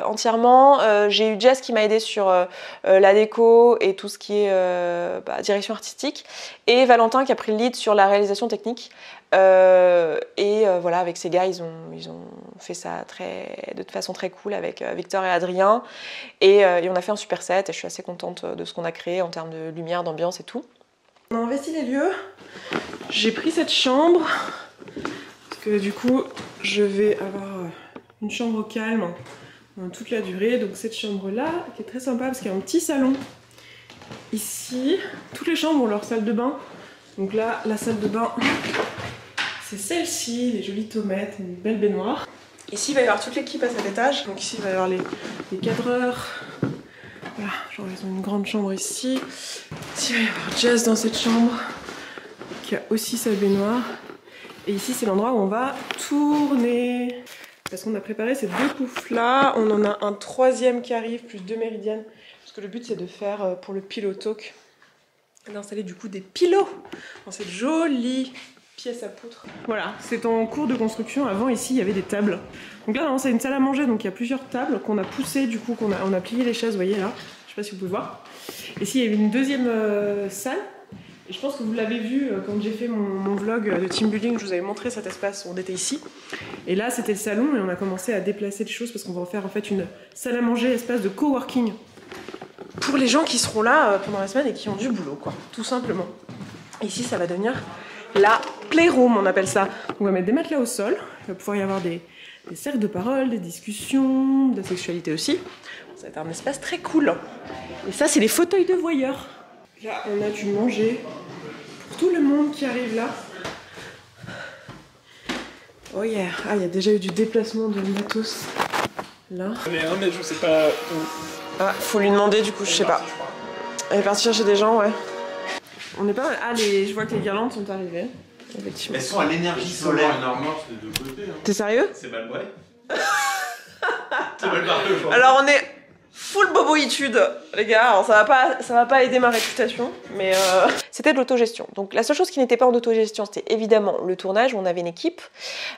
I: entièrement. J'ai eu Jess qui m'a aidée sur la déco et tout ce qui est direction artistique. Et Valentin qui a pris le lead sur la réalisation technique. Voilà, avec ces gars, ils ont fait ça de façon très cool avec Victor et Adrien. Et on a fait un super set et je suis assez contente de ce qu'on a créé en termes de lumière, d'ambiance et tout.
A: On a investi les lieux. J'ai pris cette chambre parce que du coup je vais avoir une chambre calme toute la durée. Donc cette chambre là qui est très sympa parce qu'il y a un petit salon ici. Toutes les chambres ont leur salle de bain. Donc là la salle de bain c'est celle-ci, les jolies tomates, une belle baignoire. Ici, il va y avoir toute l'équipe à cet étage. Donc ici, il va y avoir les cadreurs. Voilà, genre ils ont une grande chambre ici. Ici, il va y avoir Jess dans cette chambre, qui a aussi sa baignoire. Et ici, c'est l'endroit où on va tourner. Parce qu'on a préparé ces 2 poufs là. On en a un 3e qui arrive, plus 2 méridiennes. Parce que le but, c'est de faire pour le Pillow Talk, d'installer du coup des pilots dans cette jolie pièce à poutres. Voilà, c'est en cours de construction. Avant, ici, il y avait des tables. Donc là, c'est une salle à manger, donc il y a plusieurs tables qu'on a poussées, du coup, on a plié les chaises, vous voyez là. Je sais pas si vous pouvez voir. Ici, il y avait une 2e salle. Et je pense que vous l'avez vu quand j'ai fait mon vlog de team building, je vous avais montré cet espace où on était ici. Et là, c'était le salon et on a commencé à déplacer des choses parce qu'on va en faire en fait une salle à manger, espace de coworking. Pour les gens qui seront là pendant la semaine et qui ont du boulot, quoi, tout simplement. Ici, ça va devenir la playroom, on appelle ça. Donc, on va mettre des matelas au sol, il va pouvoir y avoir des cercles de parole, des discussions, de la sexualité aussi. Ça va être un espace très cool. Et ça, c'est les fauteuils de voyeurs. Là, on a du manger pour tout le monde qui arrive là. Oh yeah, ah, il y a déjà eu du déplacement de matos là.
N: Mais je sais pas où.
A: Ah, faut lui demander du coup, je sais pas. Elle est partie chercher des gens, ouais. On est pas mal. Ah, je vois que les guirlandes sont arrivées. Effectivement.
O: Elles sont à l'énergie solaire.
N: Normalement, c'est des 2 côtés. Hein.
A: T'es sérieux?
N: C'est mal barré. C'est mal barré aujourd'hui.
A: Alors, on est full boboïtude, les gars. Alors, ça va pas aider ma réputation, mais c'était de l'autogestion. Donc, la seule chose qui n'était pas en autogestion, c'était évidemment le tournage où on avait une équipe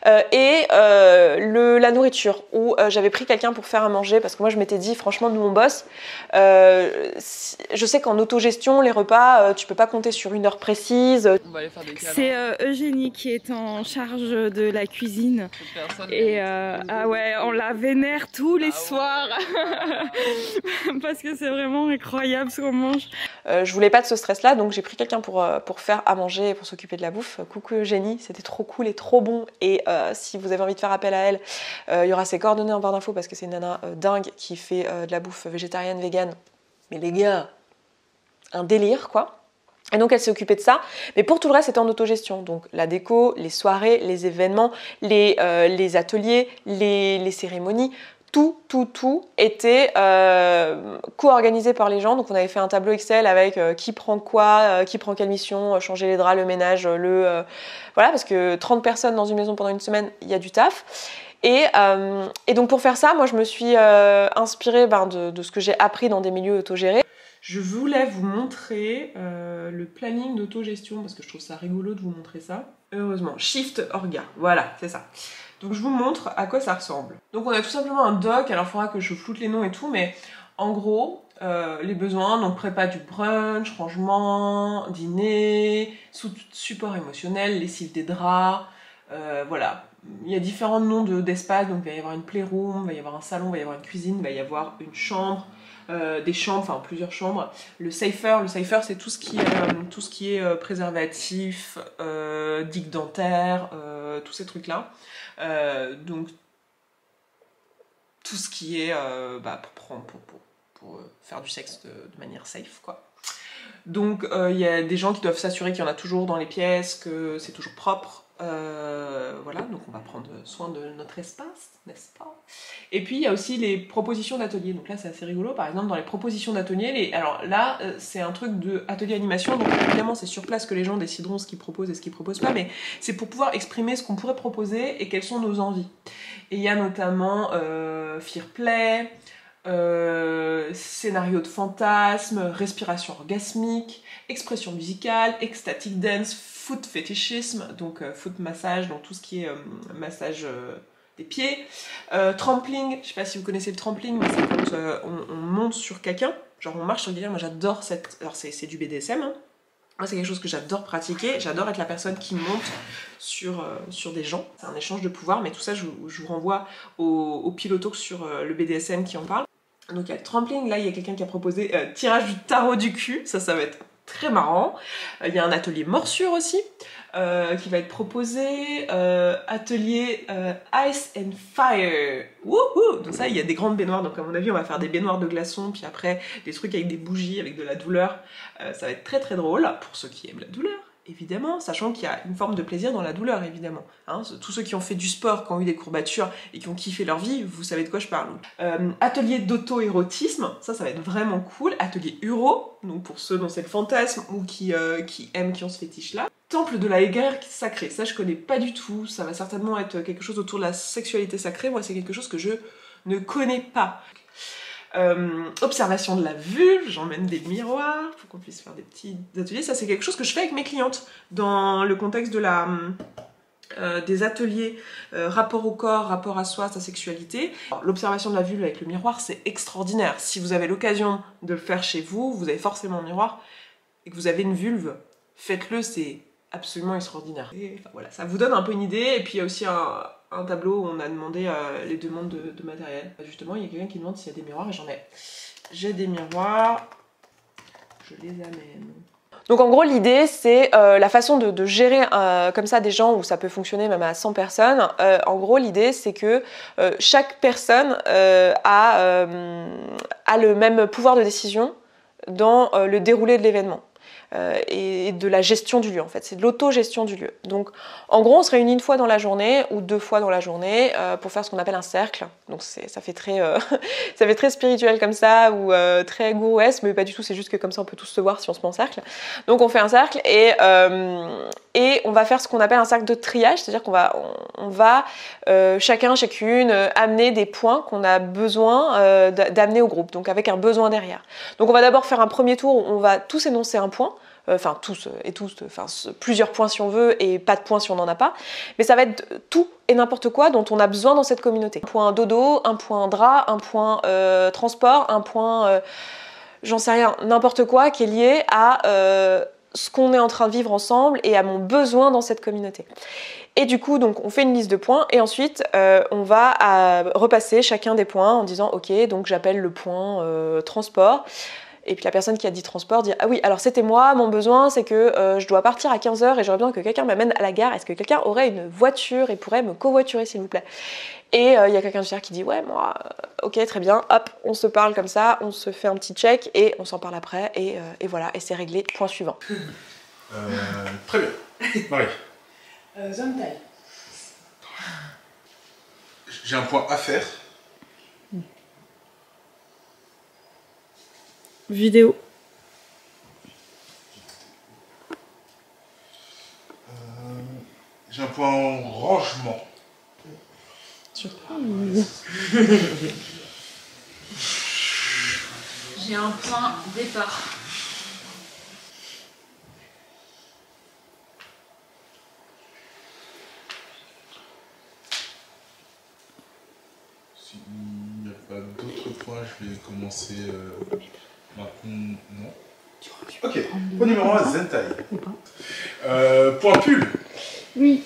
A: et la nourriture où j'avais pris quelqu'un pour faire à manger parce que moi, je m'étais dit, franchement, nous, on bosse. Je sais qu'en autogestion, les repas, tu peux pas compter sur une heure précise.
B: C'est Eugénie qui est en charge de la cuisine. Et ah ouais, on la vénère tous les soirs. Parce que c'est vraiment incroyable ce qu'on mange.
I: Je voulais pas de ce stress-là, donc j'ai pris quelqu'un pour faire à manger et pour s'occuper de la bouffe. Coucou Eugénie, c'était trop cool et trop bon. Et si vous avez envie de faire appel à elle, il y aura ses coordonnées en barre d'infos parce que c'est une nana dingue qui fait de la bouffe végétarienne, végane. Mais les gars, un délire quoi. Et donc elle s'est occupée de ça, mais pour tout le reste c'était en autogestion, donc la déco, les soirées, les événements, les ateliers, les cérémonies, tout était co-organisé par les gens. Donc on avait fait un tableau Excel avec qui prend quoi, qui prend quelle mission, changer les draps, le ménage, voilà, parce que 30 personnes dans une maison pendant une semaine, il y a du taf. Et donc pour faire ça, moi je me suis inspirée de ce que j'ai appris dans des milieux autogérés.
A: Je voulais vous montrer le planning d'autogestion parce que je trouve ça rigolo de vous montrer ça. Heureusement, Shift Orga, voilà, c'est ça. Donc je vous montre à quoi ça ressemble. Donc on a tout simplement un doc, alors il faudra que je floute les noms et tout, mais en gros, les besoins, donc prépa du brunch, rangement, dîner, support émotionnel, lessive des draps, voilà. Il y a différents noms d'espaces, donc il va y avoir une playroom, il va y avoir un salon, il va y avoir une cuisine, il va y avoir une chambre, des chambres, enfin plusieurs chambres. Le safer c'est tout ce qui est préservatif, digue dentaire, tous ces trucs là. Donc tout ce qui est pour faire du sexe de manière safe quoi. Donc il y a des gens qui doivent s'assurer qu'il y en a toujours dans les pièces, que c'est toujours propre. Voilà, donc on va prendre soin de notre espace, n'est-ce pas? Et puis il y a aussi les propositions d'atelier, donc là c'est assez rigolo. Par exemple dans les propositions d'atelier, alors là c'est un truc de atelier animation, donc évidemment c'est sur place que les gens décideront ce qu'ils proposent et ce qu'ils proposent pas, mais c'est pour pouvoir exprimer ce qu'on pourrait proposer et quelles sont nos envies. Et il y a notamment Fear Play, scénario de fantasme, respiration orgasmique, expression musicale, ecstatic dance, foot fétichisme, donc foot massage, donc tout ce qui est massage des pieds, trampling, je sais pas si vous connaissez le trampling, mais c'est quand on monte sur quelqu'un, genre on marche sur quelqu'un. Moi j'adore alors c'est du BDSM, hein. Moi c'est quelque chose que j'adore pratiquer, j'adore être la personne qui monte sur des gens, c'est un échange de pouvoir, mais tout ça je vous renvoie au Pillow Talk sur le BDSM qui en parle. Donc il y a le trampling, là il y a quelqu'un qui a proposé tirage du tarot du cul, ça va être très marrant. Il y a un atelier morsure aussi qui va être proposé, atelier Ice and Fire. Wouhou! Donc ça, il y a des grandes baignoires, donc à mon avis on va faire des baignoires de glaçons, puis après des trucs avec des bougies, avec de la douleur. Ça va être très très drôle pour ceux qui aiment la douleur. Évidemment, sachant qu'il y a une forme de plaisir dans la douleur, évidemment. Hein, tous ceux qui ont fait du sport, qui ont eu des courbatures et qui ont kiffé leur vie, vous savez de quoi je parle. Atelier d'auto-érotisme, ça va être vraiment cool. Atelier uro, donc pour ceux dont c'est le fantasme ou qui aiment, qui ont ce fétiche-là. Temple de la guerre sacrée, ça je connais pas du tout, ça va certainement être quelque chose autour de la sexualité sacrée, moi c'est quelque chose que je ne connais pas. Observation de la vulve, j'emmène des miroirs pour qu'on puisse faire des petits ateliers. Ça c'est quelque chose que je fais avec mes clientes dans le contexte de des ateliers rapport au corps, rapport à soi, sa sexualité. L'observation de la vulve avec le miroir c'est extraordinaire. Si vous avez l'occasion de le faire chez vous, vous avez forcément un miroir et que vous avez une vulve, faites-le, c'est absolument extraordinaire. Et, enfin, voilà, ça vous donne un peu une idée. Et puis il y a aussi un tableau où on a demandé les demandes de matériel. Justement, il y a quelqu'un qui demande s'il y a des miroirs et j'en ai. J'ai des miroirs, je les amène.
I: Donc en gros l'idée c'est la façon de gérer comme ça des gens où ça peut fonctionner même à 100 personnes. En gros l'idée c'est que chaque personne a le même pouvoir de décision dans le déroulé de l'événement. Et de la gestion du lieu en fait, c'est de l'auto-gestion du lieu. Donc en gros on se réunit une fois dans la journée ou 2 fois dans la journée pour faire ce qu'on appelle un cercle. Donc ça fait très ça fait très spirituel comme ça ou très gourouesque, mais pas du tout, c'est juste que comme ça on peut tous se voir si on se met en cercle. Donc on fait un cercle et on va faire ce qu'on appelle un cercle de triage, c'est-à-dire qu'on va chacun, chacune amener des points qu'on a besoin d'amener au groupe, donc avec un besoin derrière. Donc on va d'abord faire un premier tour où on va tous énoncer un point, enfin tous et tous, enfin plusieurs points si on veut et pas de points si on n'en a pas, mais ça va être tout et n'importe quoi dont on a besoin dans cette communauté. Un point dodo, un point drap, un point transport, un point j'en sais rien, n'importe quoi qui est lié à ce qu'on est en train de vivre ensemble et à mon besoin dans cette communauté. Et du coup, donc, on fait une liste de points et ensuite on va repasser chacun des points en disant ok, donc j'appelle le point transport. Et puis la personne qui a dit transport dit « Ah oui, alors c'était moi, mon besoin c'est que je dois partir à 15h et j'aurais besoin que quelqu'un m'amène à la gare. Est-ce que quelqu'un aurait une voiture et pourrait me covoiturer s'il vous plaît ?» Et il y a quelqu'un de fier qui dit « Ouais, moi, ok, très bien, hop, on se parle comme ça, on se fait un petit check et on s'en parle après et voilà, et c'est réglé, point suivant. »
J: Très bien. Marie.
L: Zone taille.
J: J'ai un point à faire.
B: Vidéo.
J: J'ai un point en rangement.
L: J'ai un point départ.
J: S'il n'y a pas d'autres points, je vais commencer maintenant. Ok, point numéro 1, Zentai. Point pull.
B: Oui.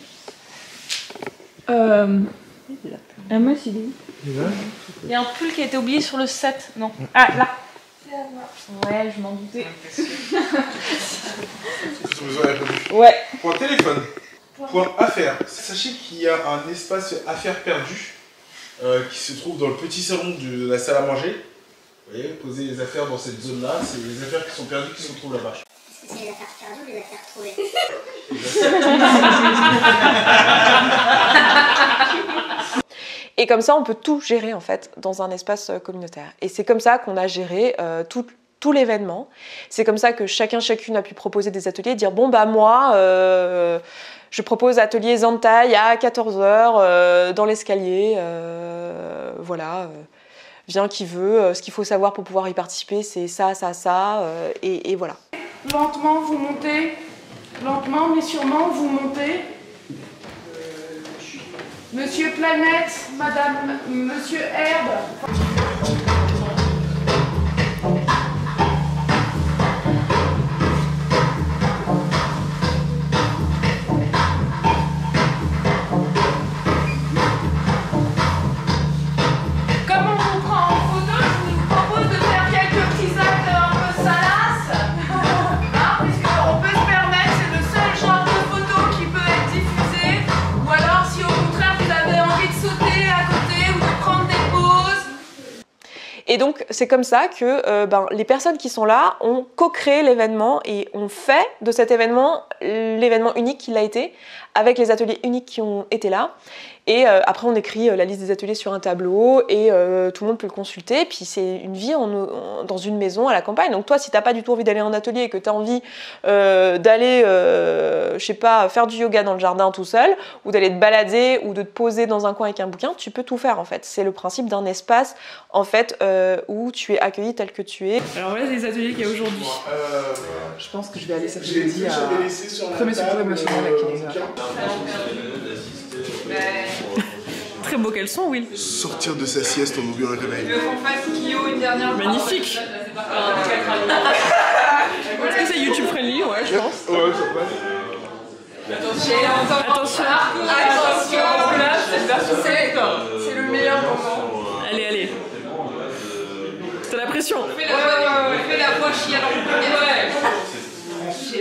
B: Moi, c'est lui.
L: Il y a un pull qui a été oublié sur le 7, non? Ah, là. Ouais, je m'en doutais.
J: Ouais. Point téléphone. Point affaires. Sachez qu'il y a un espace affaires perdu qui se trouve dans le petit salon de la salle à manger. Vous voyez, poser les affaires dans cette zone-là, c'est les affaires qui sont perdues qui se retrouvent là-bas.
P: Est-ce que c'est les affaires perdues ou les affaires trouvées?
I: Et comme ça, on peut tout gérer en fait dans un espace communautaire. Et c'est comme ça qu'on a géré tout l'événement. C'est comme ça que chacun, chacune a pu proposer des ateliers, dire bon bah moi, je propose atelier Zentai à 14h dans l'escalier, voilà. Viens qui veut, ce qu'il faut savoir pour pouvoir y participer, c'est ça, ça, ça, et voilà.
L: Lentement, vous montez. Lentement, mais sûrement, vous montez. Monsieur Planète, Madame, Monsieur Herbe.
I: Et donc c'est comme ça que les personnes qui sont là ont co-créé l'événement et ont fait de cet événement l'événement unique qu'il a été, avec les ateliers uniques qui ont été là. Et après on écrit la liste des ateliers sur un tableau et tout le monde peut le consulter. Puis c'est une vie dans une maison à la campagne. Donc toi, si t'as pas du tout envie d'aller en atelier et que t'as envie d'aller, je sais pas, faire du yoga dans le jardin tout seul, ou d'aller te balader ou de te poser dans un coin avec un bouquin, tu peux tout faire en fait. C'est le principe d'un espace en fait où tu es accueilli tel que tu es.
B: Alors voilà les ateliers qu'il y a aujourd'hui.
A: Je pense que je vais aller cet après-midi à premier secours émotionnel à Kinesa.
B: Très beau qu'elles sont, Will.
J: Sortir de sa sieste en oubliant le réveil.
B: Magnifique. Est-ce que c'est YouTube friendly? Ouais, je pense.
J: Ouais, ça passe.
B: Attention.
G: C'est le meilleur moment.
B: Allez. T'as la pression.
L: Fais la voix chiale en premier. J'ai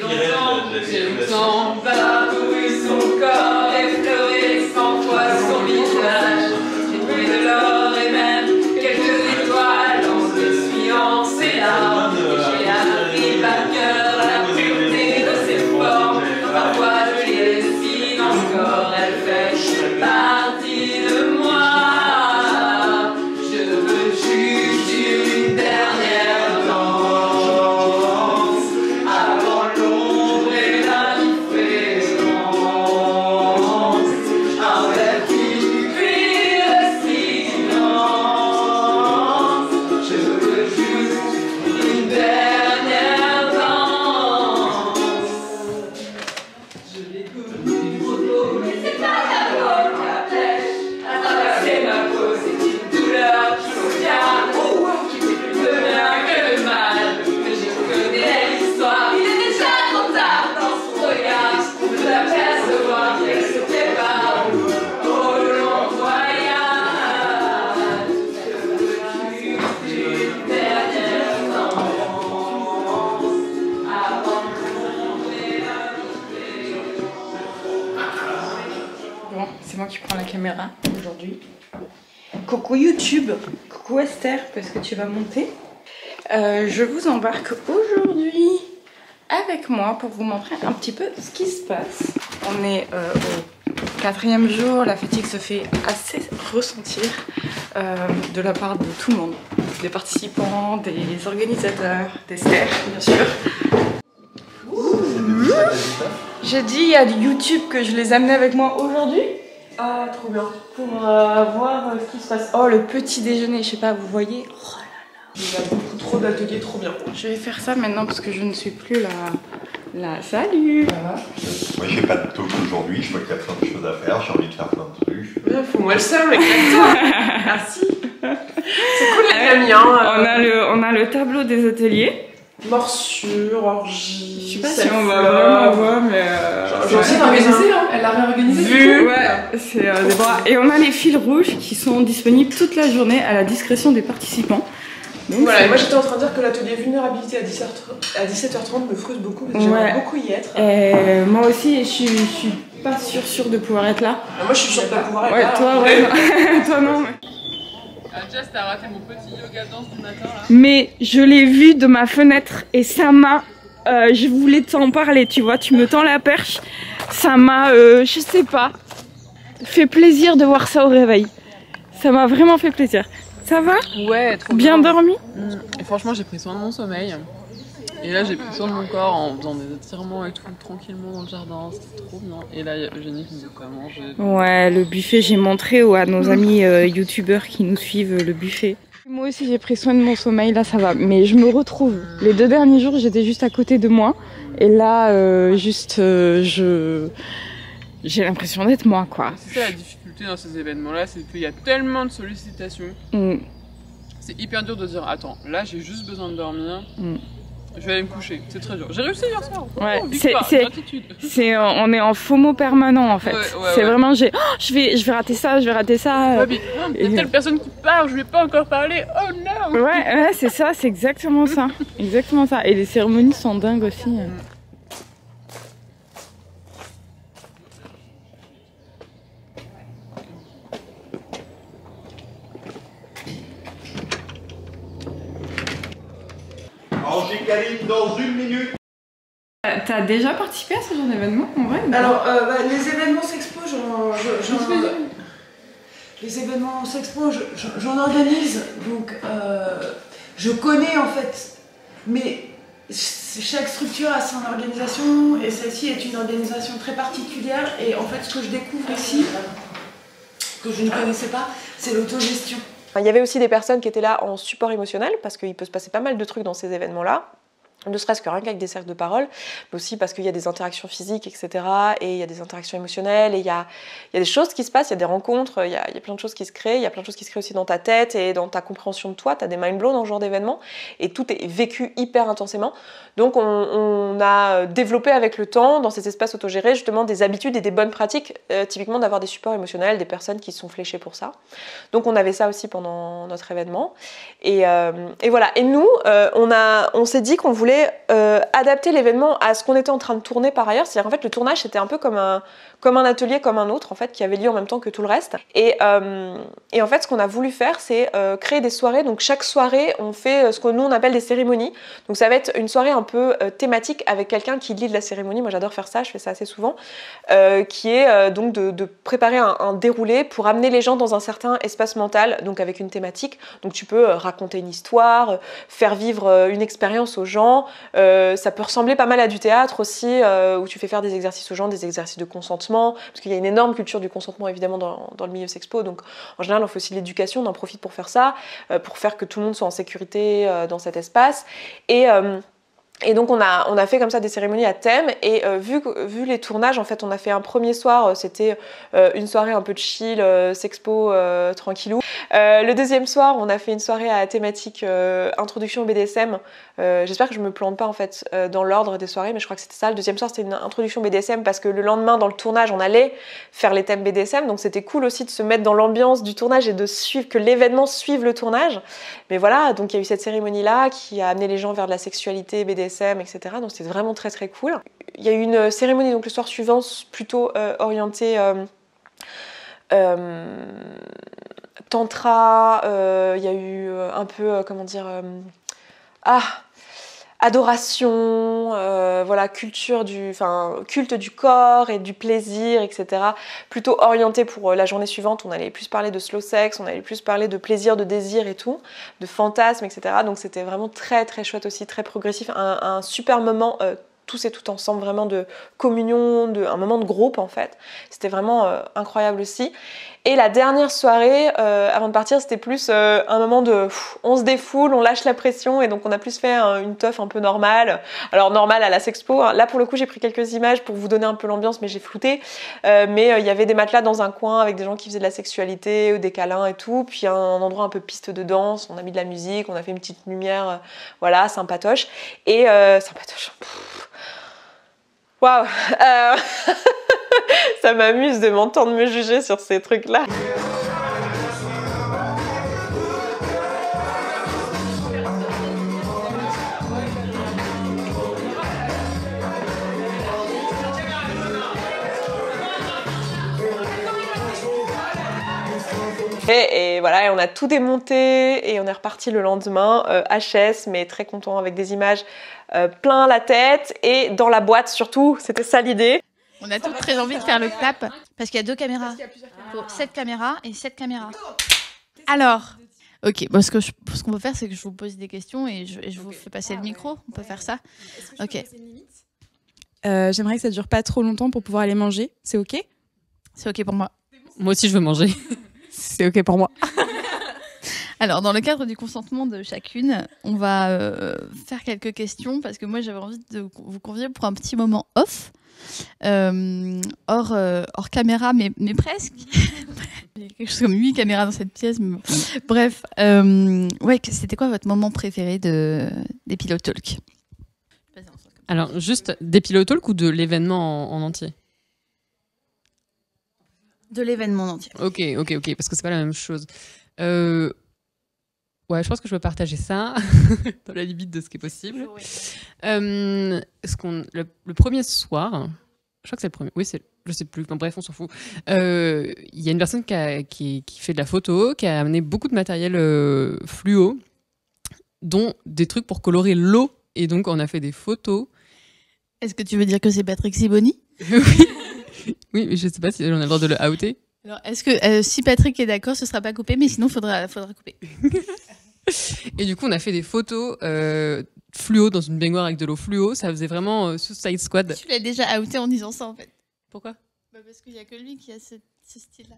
L: longtemps parcouru son corps, effleuré 100 fois son visage. J'ai trouvé de l'or et même quelques étoiles en essuyant ses larmes. J'ai appris par cœur la pureté de ses formes. Parfois je les dessine encore, elle fait partie de moi. Je veux juste une dernière danse avant l'ombre et l'indifférence. Un rêve qui fuit le silence. Je veux juste une dernière danse. Je l'écoute trop tôt, mais c'est pas la peau qui la flèche. À traverser ma peau, c'est une douleur qui me tient, qui fait plus de bien que de mal. Mais je connais l'histoire, il est déjà trop tard dans son regard. On peut l'apercevoir qu'elle se prépare au long voyage. Je veux juste une dernière danse avant l'ombre et l'indifférence.
B: Bon, c'est moi qui prends la caméra aujourd'hui. Coucou YouTube, coucou Esther, parce que tu vas monter. Je vous embarque aujourd'hui avec moi pour vous montrer un petit peu ce qui se passe. On est au 4e jour, la fatigue se fait assez ressentir de la part de tout le monde. Des participants, des organisateurs, d'Esther bien sûr. J'ai dit à YouTube que je les amenais avec moi aujourd'hui.
A: Ah, trop bien.
B: Pour voir ce qui se passe. Oh, le petit déjeuner, je sais pas, vous voyez. Oh là là.
A: Il y a beaucoup trop d'ateliers, trop bien.
B: Je vais faire ça maintenant parce que je ne suis plus la... Salut.
Q: Moi j'ai pas de talk aujourd'hui, je vois qu'il y a plein de choses à faire, j'ai envie de faire plein de trucs.
A: Faut-moi le seum, exactement. Merci. C'est cool les amis.
B: On a le tableau des ateliers.
A: Morsure, orgie.
B: Je sais pas si on va vraiment voir, mais.
K: Elle l'a réorganisé.
B: Vu, ouais, c'est des bras. Et on a les fils rouges qui sont disponibles toute la journée à la discrétion des participants. Donc,
A: voilà, et moi j'étais en train de dire que l'atelier vulnérabilité à 17h30 me frustre beaucoup parce que j'aimerais beaucoup y être.
B: Et moi aussi, je suis pas sûre de pouvoir être là.
A: Moi je suis sûre de pas pouvoir être
B: là. Toi, ouais, toi non. Mais...
L: Jess, t'as raté mon petit yoga danse du matin là.
B: Mais je l'ai vu de ma fenêtre et ça m'a. Je voulais t'en parler, tu vois, tu me tends la perche. Ça m'a, je sais pas, fait plaisir de voir ça au réveil. Ça m'a vraiment fait plaisir. Ça va?
E: Ouais, trop
B: bien. Bien dormi?
E: Et franchement, j'ai pris soin de mon sommeil. Et là, j'ai pris soin de mon corps en faisant des étirements et tout, tranquillement dans le jardin. C'était trop bien. Et là, Eugénie qui nous a mangé.
B: Ouais, le buffet, j'ai montré à nos amis youtubeurs qui nous suivent le buffet. Moi aussi, j'ai pris soin de mon sommeil, là, ça va. Mais je me retrouve. Les 2 derniers jours, j'étais juste à côté de moi. Et là, j'ai l'impression d'être moi, quoi.
E: C'est ça la difficulté dans ces événements-là, c'est qu'il y a tellement de sollicitations. C'est hyper dur de dire, attends, là, j'ai juste besoin de dormir. Je vais aller me coucher, c'est très dur. J'ai réussi hier soir.
B: Ouais, on est en FOMO permanent en fait. C'est vraiment je vais rater ça, je vais rater ça.
E: Ouais, il y a telle personne qui part, je lui ai pas encore parlé. Oh non.
B: Ouais, c'est ça, c'est exactement ça. Exactement ça. Et les cérémonies sont dingues aussi.
O: Kaline dans 1 minute.
B: T'as déjà participé à ce genre d'événement en vrai?
R: Alors, les événements Sexpo, les événements Sexpo, j'en organise, donc je connais en fait, mais chaque structure a son organisation et celle-ci est une organisation très particulière et en fait ce que je découvre ici, que je ne connaissais pas, c'est l'autogestion.
I: Il y avait aussi des personnes qui étaient là en support émotionnel parce qu'il peut se passer pas mal de trucs dans ces événements-là. Ne serait-ce que rien qu'avec des cercles de parole, mais aussi parce qu'il y a des interactions physiques, etc. Et il y a des interactions émotionnelles, et il y a des choses qui se passent, il y a des rencontres, il y a plein de choses qui se créent, il y a plein de choses qui se créent aussi dans ta tête et dans ta compréhension de toi, tu as des mind blown dans ce genre d'événement, et tout est vécu hyper intensément. Donc on a développé avec le temps, dans ces espaces autogérés, justement des habitudes et des bonnes pratiques, typiquement d'avoir des supports émotionnels, des personnes qui sont fléchées pour ça. Donc on avait ça aussi pendant notre événement. Et voilà, et nous, on s'est dit qu'on voulait adapter l'événement à ce qu'on était en train de tourner par ailleurs. C'est-à-dire en fait le tournage c'était un peu comme un atelier comme un autre en fait qui avait lieu en même temps que tout le reste. Et en fait ce qu'on a voulu faire c'est créer des soirées. Donc chaque soirée on fait ce que nous on appelle des cérémonies. Donc ça va être une soirée un peu thématique avec quelqu'un qui lead la cérémonie. Moi j'adore faire ça, je fais ça assez souvent. Qui est donc de préparer un déroulé pour amener les gens dans un certain espace mental, donc avec une thématique. Donc tu peux raconter une histoire, faire vivre une expérience aux gens. Ça peut ressembler pas mal à du théâtre aussi, où tu fais faire des exercices aux gens, des exercices de consentement, parce qu'il y a une énorme culture du consentement évidemment dans le milieu sexpo, donc en général on fait aussi de l'éducation, on en profite pour faire ça, pour faire que tout le monde soit en sécurité dans cet espace. Et donc on a fait comme ça des cérémonies à thème et vu les tournages en fait on a fait un premier soir, c'était une soirée un peu de chill, sexpo tranquillou. Le deuxième soir on a fait une soirée à thématique introduction au BDSM. J'espère que je me plante pas en fait dans l'ordre des soirées mais je crois que c'était ça. Le deuxième soir c'était une introduction BDSM parce que le lendemain dans le tournage on allait faire les thèmes BDSM, donc c'était cool aussi de se mettre dans l'ambiance du tournage et de suivre, que l'événement suive le tournage. Mais voilà, donc il y a eu cette cérémonie là qui a amené les gens vers de la sexualité, BDSM, etc. Donc c'était vraiment très très cool. Il y a eu une cérémonie donc le soir suivant plutôt orientée tantra. Il y a eu un peu comment dire adoration, voilà, culte du corps et du plaisir, etc. Plutôt orienté pour la journée suivante, on allait plus parler de slow sex, on allait plus parler de plaisir, de désir et tout, de fantasme, etc. Donc c'était vraiment très très chouette aussi, très progressif, un super moment tous et tout ensemble, vraiment de communion, un moment de groupe en fait. C'était vraiment incroyable aussi. Et la dernière soirée, avant de partir, c'était plus un moment de on se défoule, on lâche la pression et donc on a plus fait une teuf un peu normale. Alors normale à la Sexpo. Là pour le coup j'ai pris quelques images pour vous donner un peu l'ambiance mais j'ai flouté. Mais il y avait des matelas dans un coin avec des gens qui faisaient de la sexualité, des câlins et tout. Puis un endroit un peu piste de danse, on a mis de la musique, on a fait une petite lumière, voilà, sympatoche. Et sympatoche. Waouh. Ça m'amuse de m'entendre me juger sur ces trucs-là. Et voilà, et on a tout démonté et on est reparti le lendemain, HS, mais très content avec des images plein la tête et dans la boîte surtout, c'était ça l'idée.
S: On a toutes très envie de faire le clap parce qu'il y a 2 caméras. Pour 7 caméras et 7 caméras. Alors, ok, bon, ce qu'on peut faire, c'est que je vous pose des questions et je vous fais passer le micro. On peut faire ça. Ok.
K: J'aimerais que ça dure pas trop longtemps pour pouvoir aller manger. C'est ok?
S: C'est ok pour moi.
T: Moi aussi, je veux manger.
K: C'est ok pour moi.
S: Alors, dans le cadre du consentement de chacune, on va faire quelques questions parce que moi, j'avais envie de vous convier pour un petit moment off. Hors caméra, mais presque. Il y a quelque chose comme 8 caméras dans cette pièce. Mais... Bref, ouais, c'était quoi votre moment préféré des Pillow Talk?
T: Alors, juste des Pillow Talk ou de l'événement en entier?
S: De l'événement en entier.
T: Ok, parce que c'est pas la même chose. Ouais, je pense que je peux partager ça dans la limite de ce qui est possible. Le premier soir, je crois que c'est le premier. Oui, je sais plus. Enfin, bref, on s'en fout. Il y a une personne qui fait de la photo, qui a amené beaucoup de matériel fluo, dont des trucs pour colorer l'eau Et donc, on a fait des photos.
S: Est-ce que tu veux dire que c'est Patrick Siboni?
T: Oui, mais je sais pas si on a le droit de le outer.
S: Alors, est-ce que si Patrick est d'accord, ce sera pas coupé, mais sinon, faudra couper.
T: Et du coup, on a fait des photos fluo dans une baignoire avec de l'eau fluo. Ça faisait vraiment Suicide Squad.
S: Tu l'as déjà outé en disant ça, en fait.
T: Pourquoi?
S: Parce qu'il y a que lui qui a ce style-là.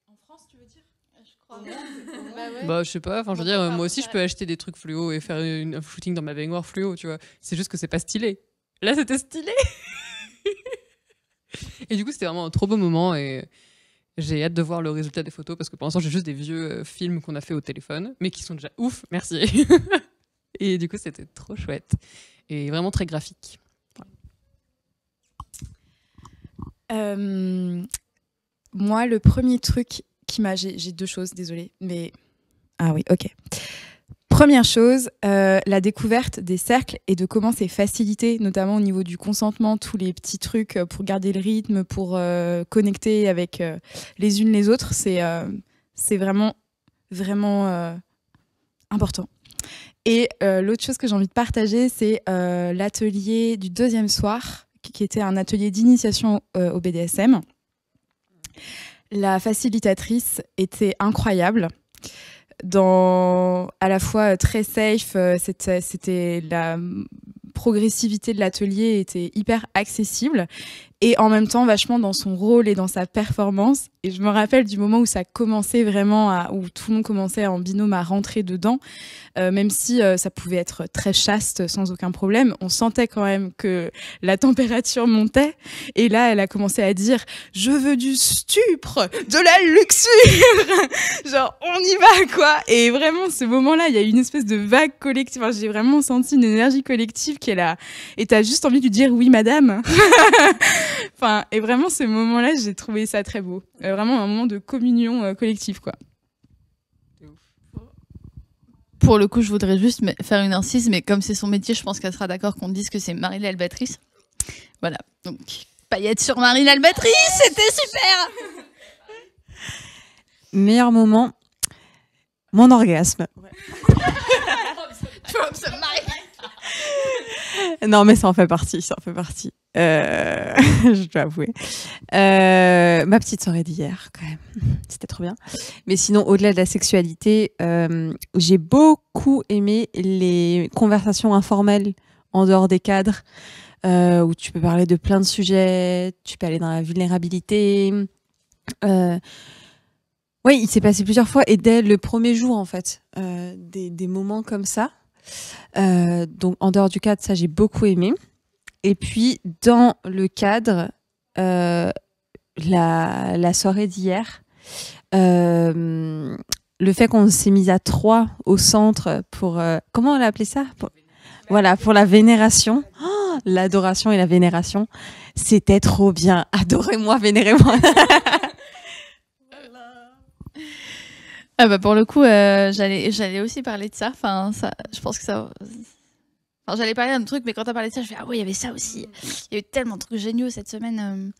S: En France, tu veux dire? Je crois.
T: Bah, je sais pas. Enfin, je veux dire, moi aussi, je peux acheter des trucs fluo et faire un shooting dans ma baignoire fluo, tu vois. C'est juste que c'est pas stylé. Là, c'était stylé. Et du coup, c'était vraiment un trop beau moment et j'ai hâte de voir le résultat des photos parce que pour l'instant, j'ai juste des vieux films qu'on a fait au téléphone, mais qui sont déjà ouf, merci. Et du coup, c'était trop chouette et vraiment très graphique.
B: Moi, le premier truc qui m'a... J'ai deux choses, désolée, mais... Ah oui, ok. Première chose, la découverte des cercles et de comment c'est facilité, notamment au niveau du consentement, tous les petits trucs pour garder le rythme, pour connecter avec les unes les autres, c'est vraiment, vraiment important. Et l'autre chose que j'ai envie de partager, c'est l'atelier du deuxième soir, qui était un atelier d'initiation au BDSM. La facilitatrice était incroyable. À la fois très safe, c'était la progressivité de l'atelier était hyper accessible et en même temps vachement dans son rôle et dans sa performance. Et je me rappelle du moment où ça commençait vraiment, où tout le monde commençait en binôme à rentrer dedans, même si ça pouvait être très chaste sans aucun problème, on sentait quand même que la température montait. Et là, elle a commencé à dire « Je veux du stupre, de la luxure !» Genre, on y va, quoi. Et vraiment, ce moment-là, il y a eu une espèce de vague collective. Enfin, j'ai vraiment senti une énergie collective qui est là. Et t'as juste envie de lui dire « Oui, madame !» Enfin, et vraiment, ce moment-là, j'ai trouvé ça très beau. Vraiment un moment de communion collective, quoi.
S: Pour le coup, je voudrais juste faire une incise, mais comme c'est son métier, je pense qu'elle sera d'accord qu'on dise que c'est Marie l'Albatrice. Voilà, donc paillettes sur Marie l'Albatrice, c'était super.
K: Meilleur moment, mon orgasme. Ouais. Non, mais ça en fait partie, je dois avouer. Ma petite soirée d'hier, quand même, c'était trop bien. Mais sinon, au-delà de la sexualité, j'ai beaucoup aimé les conversations informelles en dehors des cadres, où tu peux parler de plein de sujets, tu peux aller dans la vulnérabilité. Oui, il s'est passé plusieurs fois, et dès le premier jour, en fait, des moments comme ça. Donc, en dehors du cadre, ça, j'ai beaucoup aimé. Et puis, dans le cadre, la soirée d'hier, le fait qu'on s'est mis à 3 au centre pour... comment on a appelé ça? Voilà, pour la vénération. Oh, l'adoration et la vénération. C'était trop bien. Adorez-moi, vénérez-moi.
S: Ah bah pour le coup, j'allais aussi parler de ça. Enfin, ça, je pense que ça... Enfin, j'allais parler d'un truc, mais quand t'as parlé de ça, je fais ah oui, il y avait ça aussi. Il y a eu tellement de trucs géniaux cette semaine.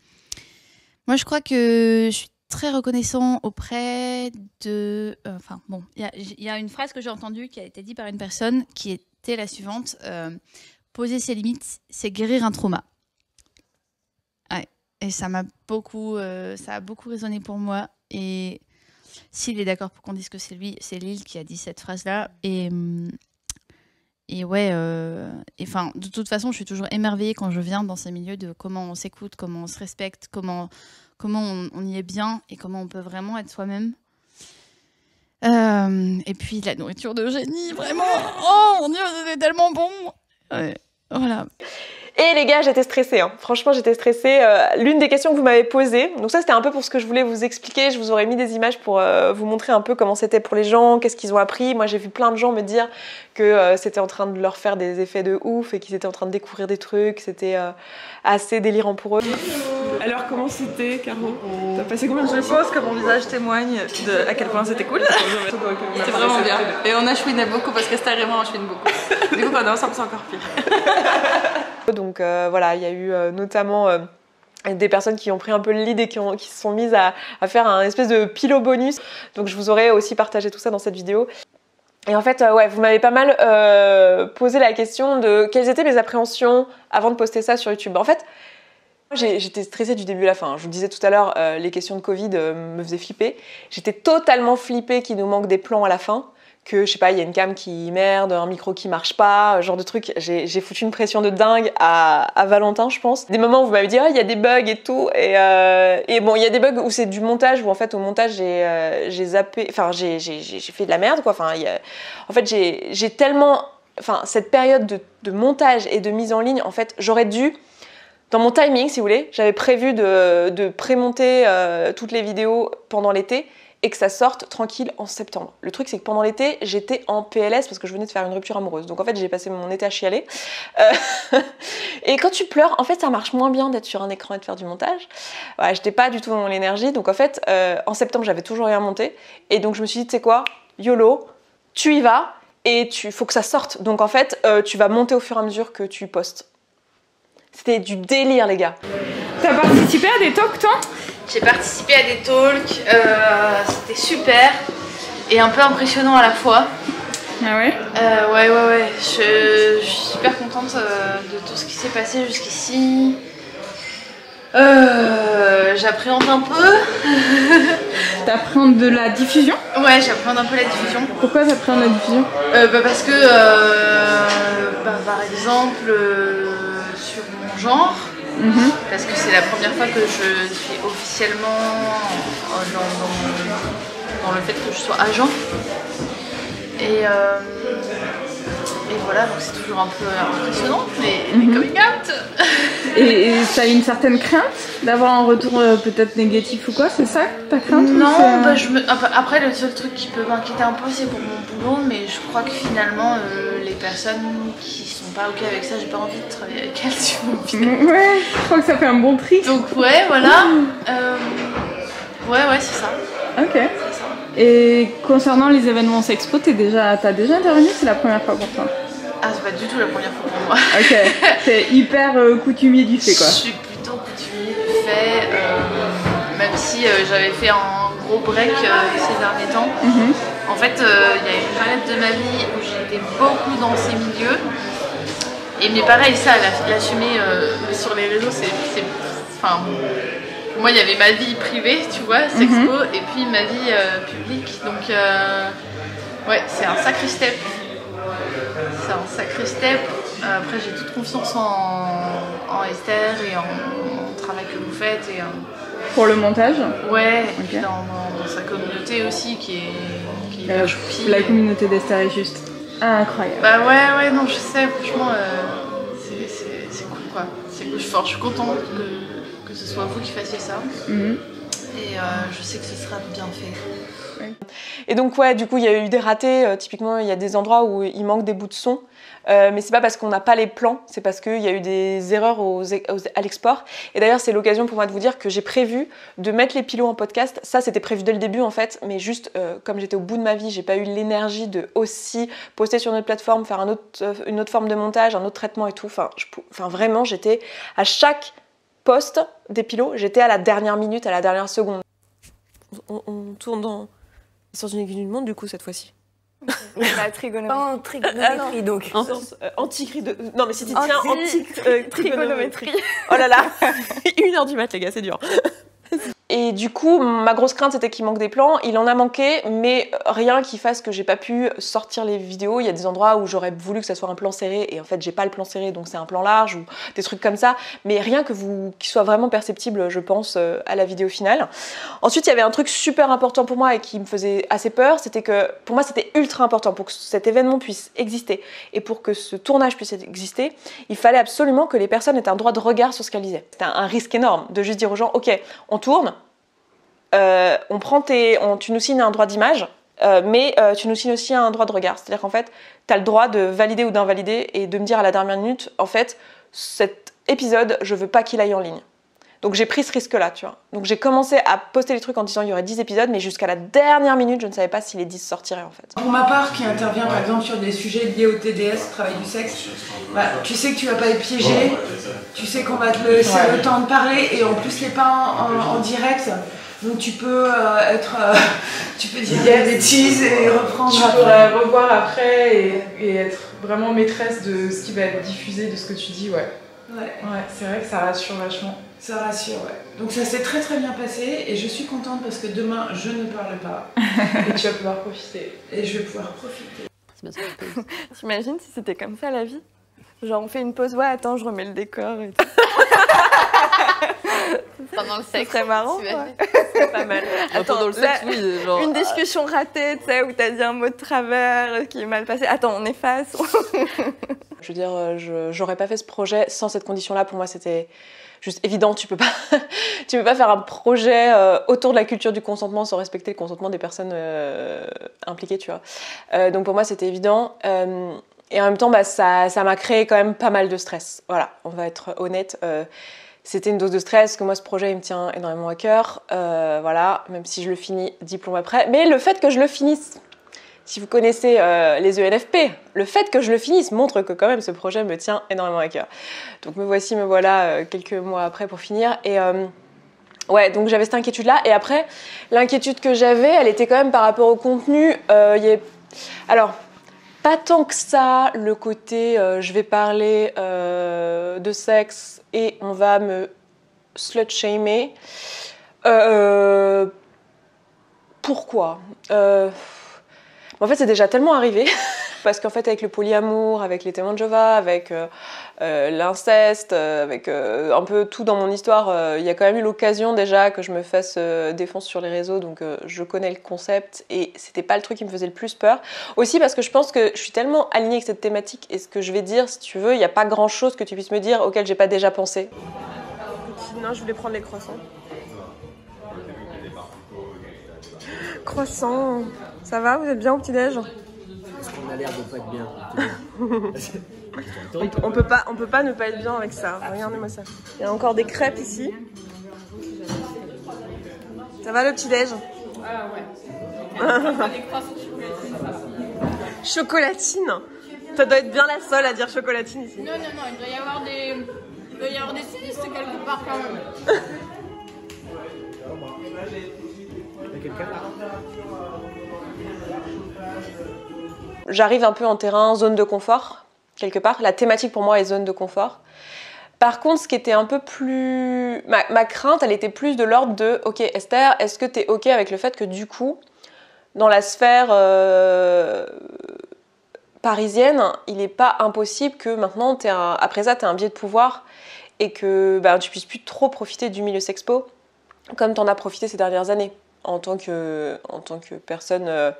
S: Moi, je crois que je suis très reconnaissant auprès de... Enfin, bon, il y a une phrase que j'ai entendue qui a été dite par une personne qui était la suivante. Poser ses limites, c'est guérir un trauma. Ouais. Et ça a beaucoup résonné pour moi. Et s'il est d'accord pour qu'on dise que c'est lui, c'est Lille qui a dit cette phrase-là. Et ouais, enfin, de toute façon, je suis toujours émerveillée quand je viens dans ces milieux de comment on s'écoute, comment on se respecte, comment on y est bien et comment on peut vraiment être soi-même. Et puis la nourriture d'Eugénie, vraiment, oh mon Dieu, c'était tellement bon. Ouais, voilà.
I: Et les gars, j'étais stressée, hein. Franchement j'étais stressée. L'une des questions que vous m'avez posées, donc ça c'était un peu pour ce que je voulais vous expliquer, je vous aurais mis des images pour vous montrer un peu comment c'était pour les gens, qu'est-ce qu'ils ont appris. Moi j'ai vu plein de gens me dire que c'était en train de leur faire des effets de ouf et qu'ils étaient en train de découvrir des trucs, c'était assez délirant pour eux.
A: Alors comment c'était, Caro? T'as passé combien de temps?
G: Je pense que mon visage témoigne de à quel point c'était cool. C'était vraiment bien. Et on a chouiné beaucoup parce que Esther et moi on chouine beaucoup. Du coup quand on est ensemble c'est encore pire.
I: Donc voilà, il y a eu notamment des personnes qui ont pris un peu le lead et qui se sont mises à faire un espèce de pilo bonus. Donc je vous aurais aussi partagé tout ça dans cette vidéo. Et en fait, ouais, vous m'avez pas mal posé la question de quelles étaient mes appréhensions avant de poster ça sur YouTube. En fait, j'étais stressée du début à la fin. Je vous disais tout à l'heure, les questions de Covid me faisaient flipper. J'étais totalement flippée qu'il nous manque des plans à la fin. Que, je sais pas, il y a une cam qui merde, un micro qui marche pas, genre de truc. J'ai foutu une pression de dingue à Valentin, je pense. Des moments où vous m'avez dit, il y a des bugs et tout. Et bon, il y a des bugs où c'est du montage, où en fait, au montage, j'ai zappé, enfin, j'ai fait de la merde, quoi. Enfin, en fait, j'ai tellement, enfin, cette période de montage et de mise en ligne, en fait, j'aurais dû, dans mon timing, si vous voulez, j'avais prévu de pré-monter toutes les vidéos pendant l'été, et que ça sorte tranquille en septembre. Le truc, c'est que pendant l'été, j'étais en PLS parce que je venais de faire une rupture amoureuse. Donc en fait, j'ai passé mon été à chialer. Et quand tu pleures, en fait, ça marche moins bien d'être sur un écran et de faire du montage. Ouais, j'étais pas du tout dans l'énergie. Donc en fait, en septembre, j'avais toujours rien monté. Et donc je me suis dit, tu sais quoi, YOLO, tu y vas et faut que ça sorte. Donc en fait, tu vas monter au fur et à mesure que tu postes. C'était du délire, les gars.
B: T'as participé à des talks, toi ?
S: J'ai participé à des talks, c'était super et un peu impressionnant à la fois.
B: Ah ouais ?
S: Ouais. Je suis super contente de tout ce qui s'est passé jusqu'ici. J'appréhende un peu.
B: T'appréhendes de la diffusion ?
S: Ouais, j'appréhende un peu la diffusion.
B: Pourquoi t'appréhendes la diffusion ?
S: Parce que, par exemple, sur mon genre, parce que c'est la première fois que je suis officiellement dans le fait que je sois agent. Et voilà, donc c'est toujours un peu impressionnant, mais coming out.
B: Et t'as une certaine crainte d'avoir un retour peut-être négatif ou quoi, c'est ça ta crainte?
S: Non, après le seul truc qui peut m'inquiéter un peu c'est pour mon boulot, mais je crois que finalement les personnes qui sont pas ok avec ça, j'ai pas envie de travailler avec elles, tu vois.
B: Ouais, je crois que ça fait un bon tri.
S: Donc ouais, voilà. Ouais, c'est ça.
B: Ok. C'est ça. Et concernant les événements Sexpo, t'as déjà intervenu, c'est la première fois pour toi?
S: Ah, c'est pas du tout la première fois pour moi.
B: Ok, t'es hyper coutumier du fait quoi.
S: Je suis plutôt coutumier du fait, même si j'avais fait un gros break ces derniers temps. En fait, il y a une période de ma vie où j'étais beaucoup dans ces milieux. Mais pareil, ça, l'assumer sur les réseaux, enfin, moi, il y avait ma vie privée, tu vois, Sexpo, et puis ma vie publique. Donc, ouais, c'est un sacré step. Après, j'ai toute confiance en Esther et en travail que vous faites.
B: Pour le montage?
S: Ouais, okay. Et puis dans sa communauté aussi, qui est choupi.
B: La communauté d'Esther est juste incroyable.
S: Bah ouais, non, je sais, franchement, c'est cool, quoi. C'est cool, je suis contente que ce soit vous qui fassiez ça. Et je sais que ce sera bien fait.
I: Ouais. Et donc ouais, du coup il y a eu des ratés, typiquement il y a des endroits où il manque des bouts de son, mais c'est pas parce qu'on n'a pas les plans, c'est parce qu'il y a eu des erreurs à l'export. Et d'ailleurs c'est l'occasion pour moi de vous dire que j'ai prévu de mettre les pilots en podcast. Ça c'était prévu dès le début en fait, mais juste comme j'étais au bout de ma vie, j'ai pas eu l'énergie de aussi poster sur notre plateforme, faire une autre forme de montage, un autre traitement et tout. Enfin vraiment j'étais à chaque post des pilots, j'étais à la dernière minute, à la dernière seconde. On tourne dans Sens d'une aiguille d'une montre du coup cette fois-ci.
M: La trigonométrie donc.
I: Non mais si tu tiens anti-trigonométrie. Oh là là, 1h du mat les gars, c'est dur. Et du coup, ma grosse crainte c'était qu'il manque des plans. Il en a manqué, mais rien qui fasse que j'ai pas pu sortir les vidéos. Il y a des endroits où j'aurais voulu que ça soit un plan serré et en fait j'ai pas le plan serré donc c'est un plan large ou des trucs comme ça. Mais rien qui soit vraiment perceptible, je pense, à la vidéo finale. Ensuite, il y avait un truc super important pour moi et qui me faisait assez peur. C'était que pour moi c'était ultra important pour que cet événement puisse exister et pour que ce tournage puisse exister. Il fallait absolument que les personnes aient un droit de regard sur ce qu'elles disaient. C'était un risque énorme de juste dire aux gens, ok, on tourne. On prend tu nous signes un droit d'image, mais tu nous signes aussi un droit de regard. C'est-à-dire qu'en fait, tu as le droit de valider ou d'invalider et de me dire à la dernière minute, en fait, cet épisode, je veux pas qu'il aille en ligne. Donc j'ai pris ce risque-là, tu vois. Donc j'ai commencé à poster les trucs en disant il y aurait 10 épisodes, mais jusqu'à la dernière minute, je ne savais pas si les 10 sortiraient en fait.
R: Pour ma part, qui intervient par exemple sur des sujets liés au TDS, travail du sexe, tu sais que tu vas pas être piégé, tu sais qu'on va te laisser le temps de parler, et en plus les pas en direct, Donc tu peux tu peux dire des bêtises et reprendre.
B: Tu pourrais revoir après et être vraiment maîtresse de ce qui va être diffusé, de ce que tu dis, ouais. Ouais, c'est vrai que ça rassure vachement.
R: Ça rassure, ouais. Donc ça s'est très très bien passé et je suis contente parce que demain je ne parle pas.
B: Et tu vas pouvoir profiter.
R: Et je vais pouvoir profiter.
G: T'imagines si c'était comme ça la vie? Genre on fait une pause, ouais attends je remets le décor et tout.
M: Pendant le sexe.
G: C'est marrant. C'est pas mal. Attends, le sexe, oui, genre... Une discussion ratée, tu sais, où t'as dit un mot de travers qui est mal passé. Attends, on efface.
I: Je veux dire, j'aurais pas fait ce projet sans cette condition-là. Pour moi, c'était juste évident. Tu peux pas faire un projet autour de la culture du consentement sans respecter le consentement des personnes impliquées, tu vois. Donc pour moi, c'était évident. Et en même temps, ça m'a créé quand même pas mal de stress. Voilà, on va être honnête. C'était une dose de stress, que moi ce projet il me tient énormément à cœur, voilà, même si je le finis diplôme après. Mais le fait que je le finisse, si vous connaissez les ENFP, le fait que je le finisse montre que quand même ce projet me tient énormément à cœur. Donc me voilà quelques mois après pour finir. Et ouais, donc j'avais cette inquiétude-là. Et après, l'inquiétude que j'avais, elle était quand même par rapport au contenu. Alors, pas tant que ça, le côté je vais parler de sexe et on va me slut-shamer. Pourquoi En fait, c'est déjà tellement arrivé. Parce qu'en fait, avec le polyamour, avec les témoins de Jéhovah, avec l'inceste, avec un peu tout dans mon histoire, il y a quand même eu l'occasion déjà que je me fasse défoncer sur les réseaux, donc je connais le concept et c'était pas le truc qui me faisait le plus peur. Aussi parce que je pense que je suis tellement alignée avec cette thématique et ce que je vais dire, si tu veux, il n'y a pas grand chose que tu puisses me dire auquel j'ai pas déjà pensé.
G: Non, je voulais prendre les croissants. Croissant, ça va, vous êtes bien au petit-déj?
U: Parce qu'on a l'air de pas être bien.
G: on peut pas ne pas être bien avec ça. Regardez-moi ça. Il y a encore des crêpes ici. Ça va le petit-déj?
B: Ah ouais. Des croissants chocolatines.
G: Chocolatine? Ça doit être bien la seule à dire chocolatine ici.
S: Non, il doit y avoir des sinistres quelque part quand même.
U: Il y a quelqu'un là?
I: J'arrive un peu en terrain zone de confort, quelque part. La thématique pour moi est zone de confort. Par contre, ce qui était un peu plus... Ma crainte, elle était plus de l'ordre de « Ok, Esther, est-ce que tu es ok avec le fait que du coup, dans la sphère parisienne, il n'est pas impossible que maintenant, après ça, tu aies un biais de pouvoir et que tu puisses plus trop profiter du milieu sexpo comme tu en as profité ces dernières années en tant que personne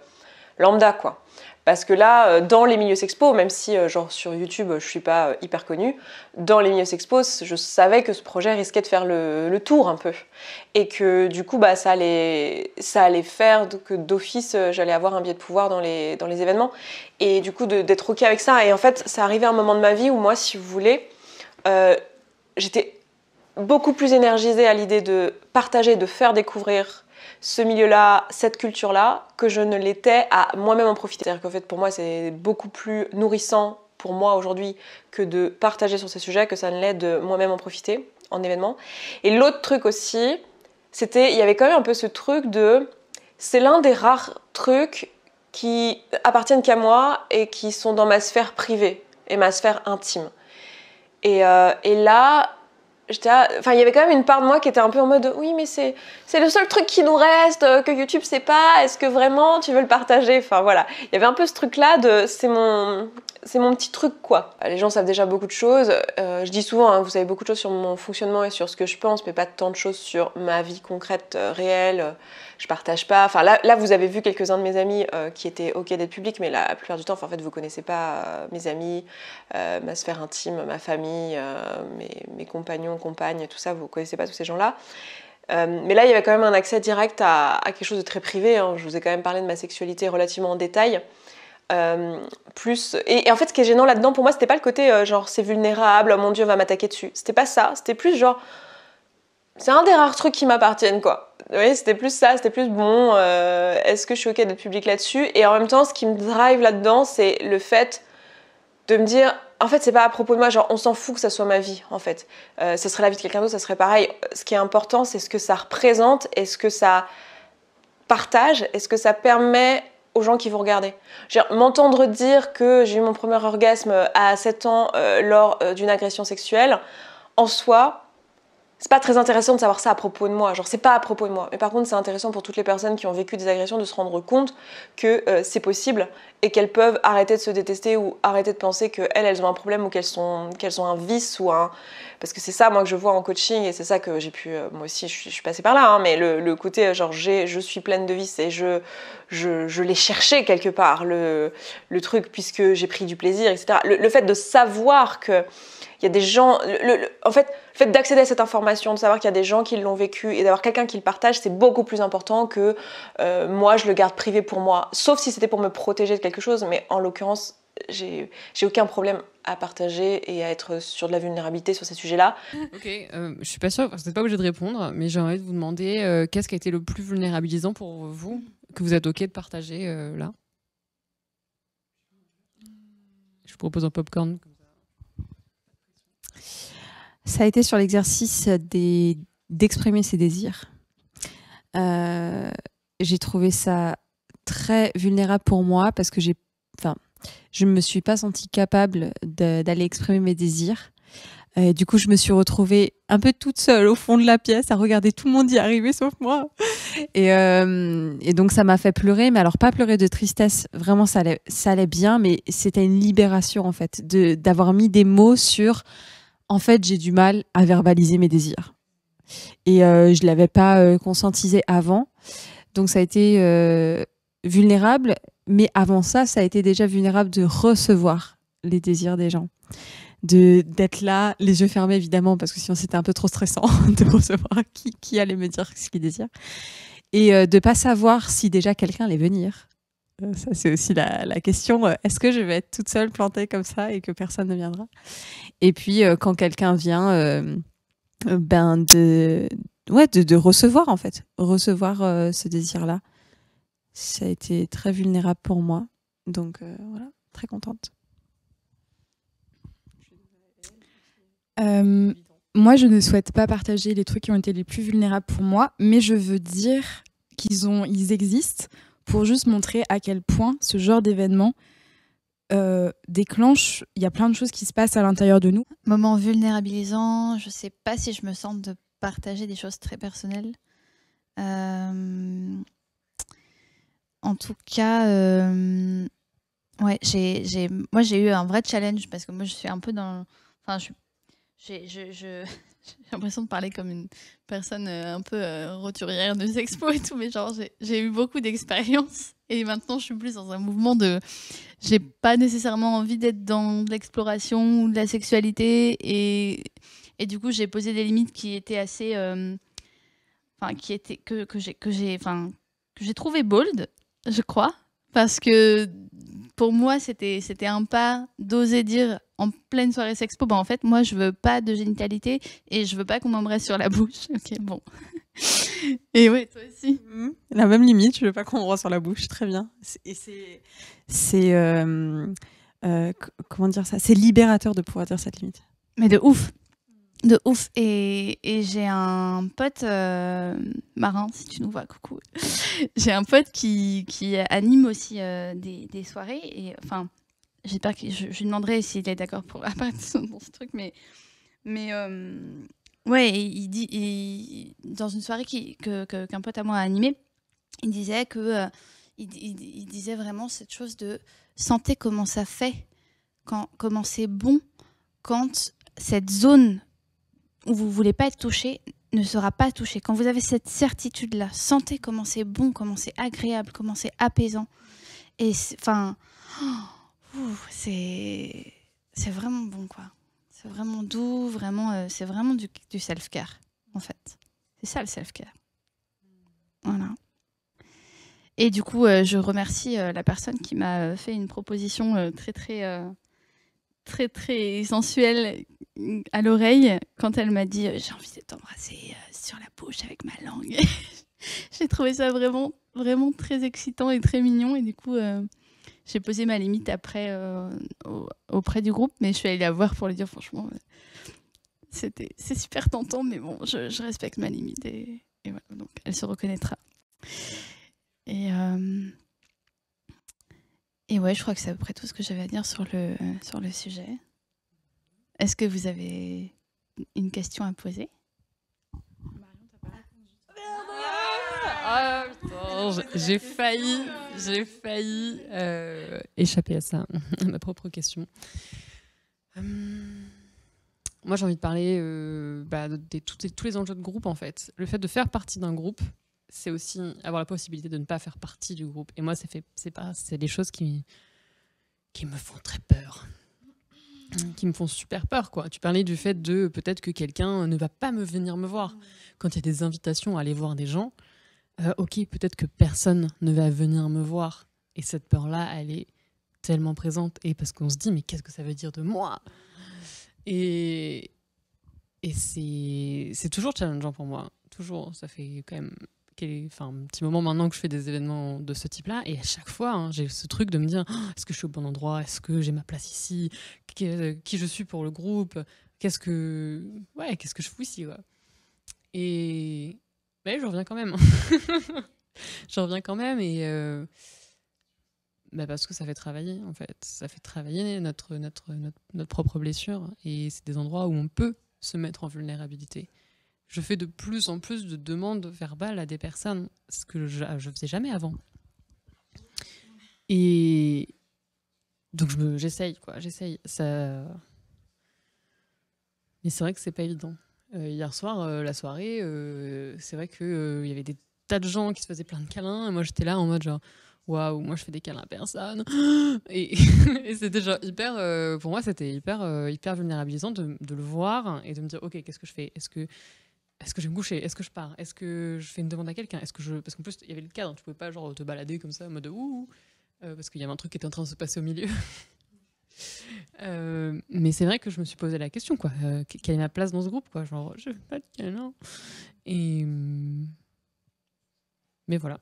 I: lambda, quoi. » Parce que là, dans les milieux sexpo, même si genre sur YouTube je suis pas hyper connue, dans les milieux sexpo, je savais que ce projet risquait de faire le tour un peu. Et que du coup, ça allait faire que d'office, j'allais avoir un biais de pouvoir dans les événements. Et du coup, d'être ok avec ça. Et en fait, ça arrivait à un moment de ma vie où moi, si vous voulez, j'étais beaucoup plus énergisée à l'idée de partager, de faire découvrir ce milieu-là, cette culture-là, que je ne l'étais à moi-même en profiter. C'est-à-dire qu'en fait, pour moi, c'est beaucoup plus nourrissant pour moi aujourd'hui que de partager sur ces sujets, que ça ne l'est de moi-même en profiter en événement. Et l'autre truc aussi, il y avait quand même un peu ce truc de... C'est l'un des rares trucs qui appartiennent qu'à moi et qui sont dans ma sphère privée et ma sphère intime. Et là... il y avait quand même une part de moi qui était un peu en mode oui mais c'est le seul truc qui nous reste, que YouTube sait pas, est-ce que vraiment tu veux le partager? Enfin voilà, il y avait un peu ce truc là de c'est mon petit truc quoi. Les gens savent déjà beaucoup de choses, je dis souvent vous savez beaucoup de choses sur mon fonctionnement et sur ce que je pense mais pas tant de choses sur ma vie concrète, réelle, je partage pas. Enfin là vous avez vu quelques-uns de mes amis qui étaient ok d'être publics mais la plupart du temps en fait vous connaissez pas mes amis, ma sphère intime, ma famille, mes compagnons, compagnes, tout ça, vous connaissez pas tous ces gens-là. Mais là, il y avait quand même un accès direct à quelque chose de très privé. Hein. Je vous ai quand même parlé de ma sexualité relativement en détail. Et en fait, ce qui est gênant là-dedans, pour moi, c'était pas le côté genre c'est vulnérable, oh mon Dieu, on va m'attaquer dessus. C'était pas ça. C'était plus genre c'est un des rares trucs qui m'appartiennent, quoi. Vous voyez, c'était plus ça. C'était plus bon. Est-ce que je suis ok d'être publique là-dessus? Et en même temps, ce qui me drive là-dedans, c'est le fait de me dire En fait, c'est pas à propos de moi, genre on s'en fout que ça soit ma vie, en fait. Ça serait la vie de quelqu'un d'autre, ça serait pareil. Ce qui est important, c'est ce que ça représente, et ce que ça partage, et ce que ça permet aux gens qui vous regardez. M'entendre dire que j'ai eu mon premier orgasme à 7 ans lors d'une agression sexuelle, en soi, c'est pas très intéressant de savoir ça à propos de moi. Genre, c'est pas à propos de moi. Mais par contre, c'est intéressant pour toutes les personnes qui ont vécu des agressions de se rendre compte que c'est possible et qu'elles peuvent arrêter de se détester ou arrêter de penser qu'elles ont un problème ou qu'elles ont un vice ou un... Parce que c'est ça, moi, que je vois en coaching et c'est ça que j'ai pu... moi aussi, je suis passée par là, hein, mais le côté, genre, je suis pleine de vices et je l'ai cherché quelque part, le truc, puisque j'ai pris du plaisir, etc. Le fait de savoir que il y a des gens... En fait, le fait d'accéder à cette information, de savoir qu'il y a des gens qui l'ont vécu et d'avoir quelqu'un qui le partage, c'est beaucoup plus important que moi, je le garde privé pour moi. Sauf si c'était pour me protéger de quelque chose, mais en l'occurrence, j'ai aucun problème à partager et à être sur de la vulnérabilité sur ces sujets-là.
T: Ok, je suis pas sûre, vous n'êtes pas obligé de répondre, mais j'ai envie de vous demander qu'est-ce qui a été le plus vulnérabilisant pour vous, que vous êtes ok de partager là. Je vous propose un popcorn.
K: Ça a été sur l'exercice d'exprimer ses désirs. J'ai trouvé ça très vulnérable pour moi parce que je ne me suis pas sentie capable d'aller exprimer mes désirs. Du coup, je me suis retrouvée un peu toute seule au fond de la pièce à regarder tout le monde y arriver sauf moi. Et donc, ça m'a fait pleurer, mais alors pas pleurer de tristesse. Vraiment, ça allait bien, mais c'était une libération en fait, d'avoir mis des mots sur... En fait, j'ai du mal à verbaliser mes désirs. Et je ne l'avais pas conscientisé avant. Donc, ça a été vulnérable. Mais avant ça, ça a été déjà vulnérable de recevoir les désirs des gens. D'être là, les yeux fermés, évidemment, parce que sinon, c'était un peu trop stressant de recevoir qui allait me dire ce qu'il désire. Et de ne pas savoir si déjà quelqu'un allait venir. Ça, c'est aussi la question. Est-ce que je vais être toute seule plantée comme ça et que personne ne viendra? Et puis, quand quelqu'un vient, de recevoir, en fait. Recevoir ce désir-là. Ça a été très vulnérable pour moi. Donc, voilà, très contente.
C: Moi, je ne souhaite pas partager les trucs qui ont été les plus vulnérables pour moi, mais je veux dire qu'ils existent pour juste montrer à quel point ce genre d'événement déclenche, il y a plein de choses qui se passent à l'intérieur de nous.
S: Moment vulnérabilisant, je sais pas si je me sens de partager des choses très personnelles. En tout cas, ouais, moi j'ai eu un vrai challenge parce que moi je suis un peu dans... Enfin, j'ai l'impression de parler comme une personne un peu roturière de Sexpo et tout, mais genre j'ai eu beaucoup d'expérience et maintenant je suis plus dans un mouvement de... J'ai pas nécessairement envie d'être dans de l'exploration ou de la sexualité et du coup j'ai posé des limites qui étaient assez... Enfin, qui étaient... que j'ai trouvé bold, je crois, parce que pour moi c'était un pas d'oser dire en pleine soirée Sexpo, en fait moi je veux pas de génitalité et je veux pas qu'on m'embrasse sur la bouche. Ok, bon. Et ouais, toi aussi.
K: La même limite, je veux pas qu'on m'embrasse sur la bouche, très bien. Comment dire ça? C'est libérateur de pouvoir dire cette limite.
S: Mais de ouf. De ouf. Et j'ai un pote marin, si tu nous vois, coucou. J'ai un pote qui anime aussi des soirées. Et enfin, j'espère que je lui demanderai s'il est d'accord pour apparaître dans ce truc. Mais ouais, il dit dans une soirée qu'un pote à moi a animée, il disait il disait vraiment cette chose de sentez comment ça fait, comment c'est bon quand cette zone où vous ne voulez pas être touché ne sera pas touché. Quand vous avez cette certitude-là, sentez comment c'est bon, comment c'est agréable, comment c'est apaisant. Et enfin, c'est vraiment bon, quoi. C'est vraiment doux, vraiment, c'est vraiment du self-care, en fait. C'est ça, le self-care. Voilà. Et du coup, je remercie la personne qui m'a fait une proposition très sensuelle à l'oreille quand elle m'a dit j'ai envie de t'embrasser sur la bouche avec ma langue. J'ai trouvé ça vraiment très excitant et très mignon et du coup j'ai posé ma limite après auprès du groupe, mais je suis allée la voir pour lui dire franchement, c'est super tentant, mais bon, je respecte ma limite et voilà, donc elle se reconnaîtra. Et ouais, je crois que c'est à peu près tout ce que j'avais à dire sur le sujet. Est-ce que vous avez une question à poser?
T: Ah putain, j'ai failli échapper à ça, à ma propre question. Moi, j'ai envie de parler de tous les enjeux de groupe, en fait. Le fait de faire partie d'un groupe, c'est aussi avoir la possibilité de ne pas faire partie du groupe. Et moi, c'est des choses qui me font très peur. Qui me font super peur, quoi. Tu parlais du fait de peut-être que quelqu'un ne va pas venir me voir. Quand il y a des invitations à aller voir des gens, ok, peut-être que personne ne va venir me voir. Et cette peur-là, elle est tellement présente. Et parce qu'on se dit, mais qu'est-ce que ça veut dire de moi? Et c'est toujours challengeant pour moi. Toujours, ça fait quand même un petit moment maintenant que je fais des événements de ce type-là, et à chaque fois, j'ai ce truc de me dire est-ce que je suis au bon endroit, est-ce que j'ai ma place ici, qui je suis pour le groupe, qu'est-ce que je fous ici, quoi. Et je reviens quand même. Je reviens quand même, et parce que ça fait travailler, en fait. Ça fait travailler notre propre blessure, et c'est des endroits où on peut se mettre en vulnérabilité. Je fais de plus en plus de demandes verbales à des personnes, ce que je faisais jamais avant. Et donc j'essaye. Ça... Mais c'est vrai que c'est pas évident. Hier soir, la soirée, c'est vrai qu'il y avait des tas de gens qui se faisaient plein de câlins, et moi j'étais là en mode genre waouh, moi je fais des câlins à personne. Et c'était genre pour moi c'était hyper vulnérabilisant de le voir et de me dire ok, qu'est-ce que je fais? Est-ce que je vais me coucher? Est-ce que je pars? Est-ce que je fais une demande à quelqu'un? Parce qu'en plus, il y avait le cadre, tu pouvais pas genre te balader comme ça en mode ouh, parce qu'il y avait un truc qui était en train de se passer au milieu. Mais c'est vrai que je me suis posé la question, quoi. Quelle est ma place dans ce groupe, quoi? Genre, je fais pas de câlin. Mais voilà.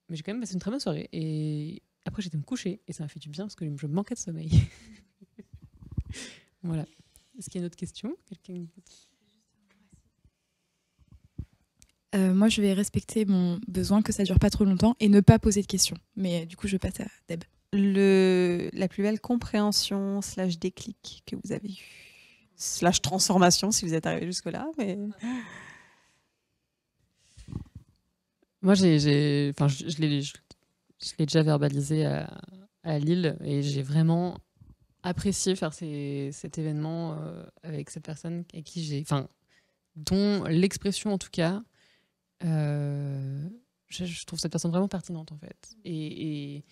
T: Mais j'ai quand même passé une très bonne soirée. Et après, j'étais me coucher et ça m'a fait du bien parce que je manquais de sommeil. Voilà. Est-ce qu'il y a une autre question? Quelqu'un?
C: Moi, je vais respecter mon besoin que ça dure pas trop longtemps et ne pas poser de questions. Mais du coup, je passe à Deb.
K: La plus belle compréhension / déclic que vous avez eu / transformation si vous êtes arrivé jusque-là. Mais...
T: Moi, je l'ai déjà verbalisé à Lille et j'ai vraiment apprécié faire cet événement avec cette personne avec qui dont l'expression en tout cas. Je trouve cette personne vraiment pertinente en fait, et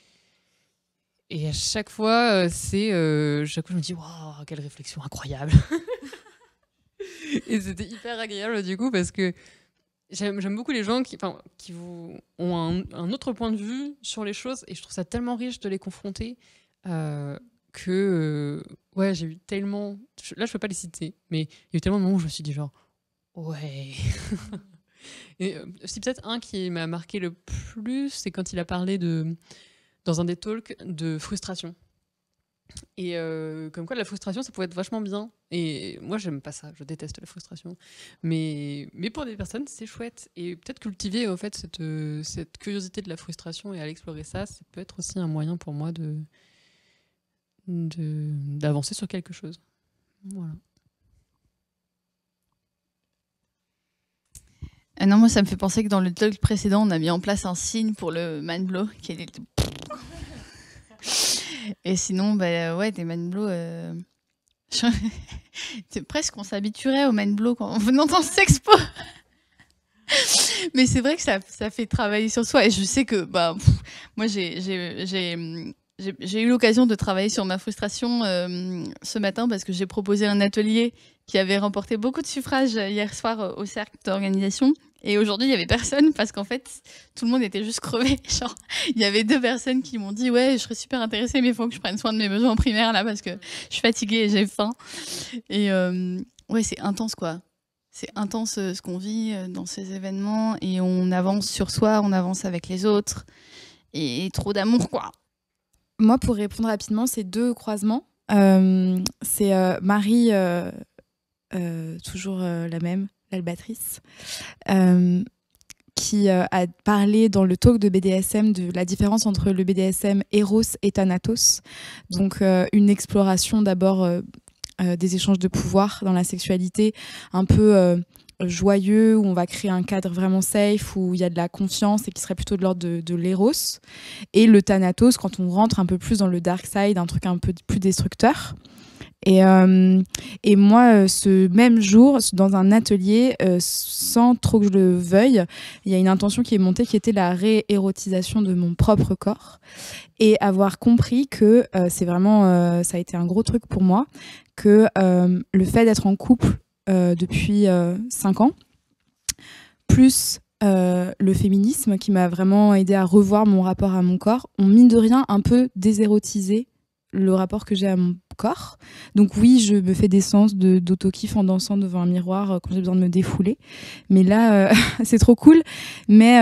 T: à chaque fois je me dis waouh, quelle réflexion incroyable. Et c'était hyper agréable du coup parce que j'aime beaucoup les gens qui ont un autre point de vue sur les choses, et je trouve ça tellement riche de les confronter que j'ai eu tellement, là je peux pas les citer, mais il y a eu tellement de moments où je me suis dit genre ouais. Et c'est peut-être un qui m'a marqué le plus, c'est quand il a parlé dans un des talks de frustration. Et comme quoi la frustration, ça pouvait être vachement bien. Et moi, j'aime pas ça, je déteste la frustration. Mais pour des personnes, c'est chouette. Et peut-être cultiver en fait cette curiosité de la frustration et à l'explorer ça peut être aussi un moyen pour moi d'avancer sur quelque chose. Voilà.
S: Non, moi ça me fait penser que dans le talk précédent, on a mis en place un signe pour le mind blow qui est et sinon des mind blow c'est presque on s'habituerait au mind blow quand on venant dans le Sexpo. Mais c'est vrai que ça fait travailler sur soi, et je sais que moi j'ai eu l'occasion de travailler sur ma frustration ce matin parce que j'ai proposé un atelier qui avait remporté beaucoup de suffrages hier soir au cercle d'organisation. Et aujourd'hui, il n'y avait personne parce qu'en fait, tout le monde était juste crevé. Genre, il y avait 2 personnes qui m'ont dit « Ouais, je serais super intéressée, mais il faut que je prenne soin de mes besoins primaires là parce que je suis fatiguée et j'ai faim. » Et c'est intense, quoi. C'est intense ce qu'on vit dans ces événements, et on avance sur soi, on avance avec les autres, et trop d'amour, quoi.
C: Moi, pour répondre rapidement, c'est 2 croisements. C'est Marie, toujours la même, l'Albatrice, qui a parlé dans le talk de BDSM de la différence entre le BDSM Eros et Thanatos. Donc une exploration d'abord des échanges de pouvoir dans la sexualité, un peu joyeux, où on va créer un cadre vraiment safe, où il y a de la confiance et qui serait plutôt de l'ordre de l'Eros. Et le Thanatos, quand on rentre un peu plus dans le dark side, un truc un peu plus destructeur. Et moi, ce même jour, dans un atelier, sans trop que je le veuille, il y a une intention qui est montée qui était la réérotisation de mon propre corps. Et avoir compris que c'est vraiment, ça a été un gros truc pour moi, que le fait d'être en couple depuis 5 ans, plus le féminisme qui m'a vraiment aidé à revoir mon rapport à mon corps, ont mine de rien un peu désérotisé le rapport que j'ai à mon corps. Donc oui, je me fais des séances d'auto-kiff en dansant devant un miroir quand j'ai besoin de me défouler. Mais là, c'est trop cool. Mais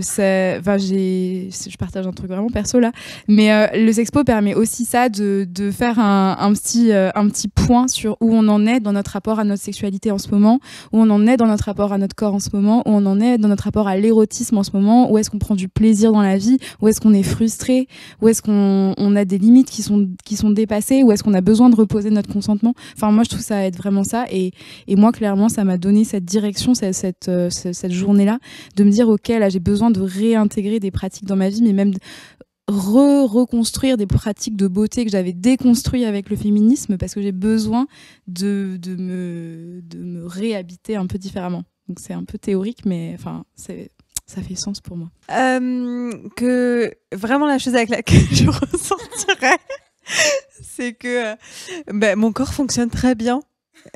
C: je partage un truc vraiment perso là. Mais le Sexpo permet aussi ça, de faire un petit point sur où on en est dans notre rapport à notre sexualité en ce moment, où on en est dans notre rapport à notre corps en ce moment, où on en est dans notre rapport à l'érotisme en ce moment, où est-ce qu'on prend du plaisir dans la vie, où est-ce qu'on est frustré, où est-ce qu'on a des limites qui sont dépassées, où est-ce qu'on a besoin de reposer notre consentement. Enfin, moi, je trouve ça aide vraiment ça. Et moi, clairement, ça m'a donné cette direction, cette journée-là, de me dire, OK, là, j'ai besoin de réintégrer des pratiques dans ma vie, mais même reconstruire des pratiques de beauté que j'avais déconstruites avec le féminisme, parce que j'ai besoin de me réhabiter un peu différemment. Donc, c'est un peu théorique, mais enfin, ça fait sens pour moi.
K: Que vraiment la chose avec laquelle je ressentirais, c'est que mon corps fonctionne très bien.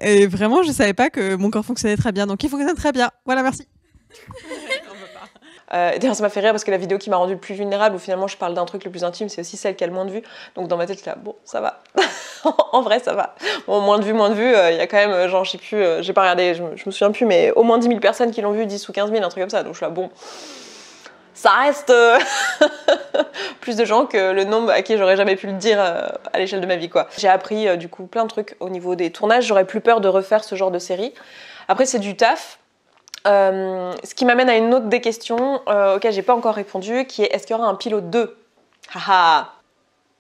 K: Et vraiment, je savais pas que mon corps fonctionnait très bien. Donc, il fonctionne très bien. Voilà, merci.
I: D'ailleurs, ça m'a fait rire parce que la vidéo qui m'a rendue le plus vulnérable, où finalement je parle d'un truc le plus intime, c'est aussi celle qui a le moins de vues. Donc dans ma tête, là, bon, ça va. En vrai, ça va. Bon, moins de vues, il y a quand même, genre, je sais plus, j'ai pas regardé, je me souviens plus, mais au moins 10 000 personnes qui l'ont vu, 10 ou 15 000, un truc comme ça. Donc je suis là, bon, ça reste plus de gens que le nombre à qui j'aurais jamais pu le dire à l'échelle de ma vie, quoi. J'ai appris du coup plein de trucs au niveau des tournages. J'aurais plus peur de refaire ce genre de série. Après, c'est du taf. Ce qui m'amène à une autre des questions auxquelles j'ai pas encore répondu, qui est: est-ce qu'il y aura un pilote 2? Haha.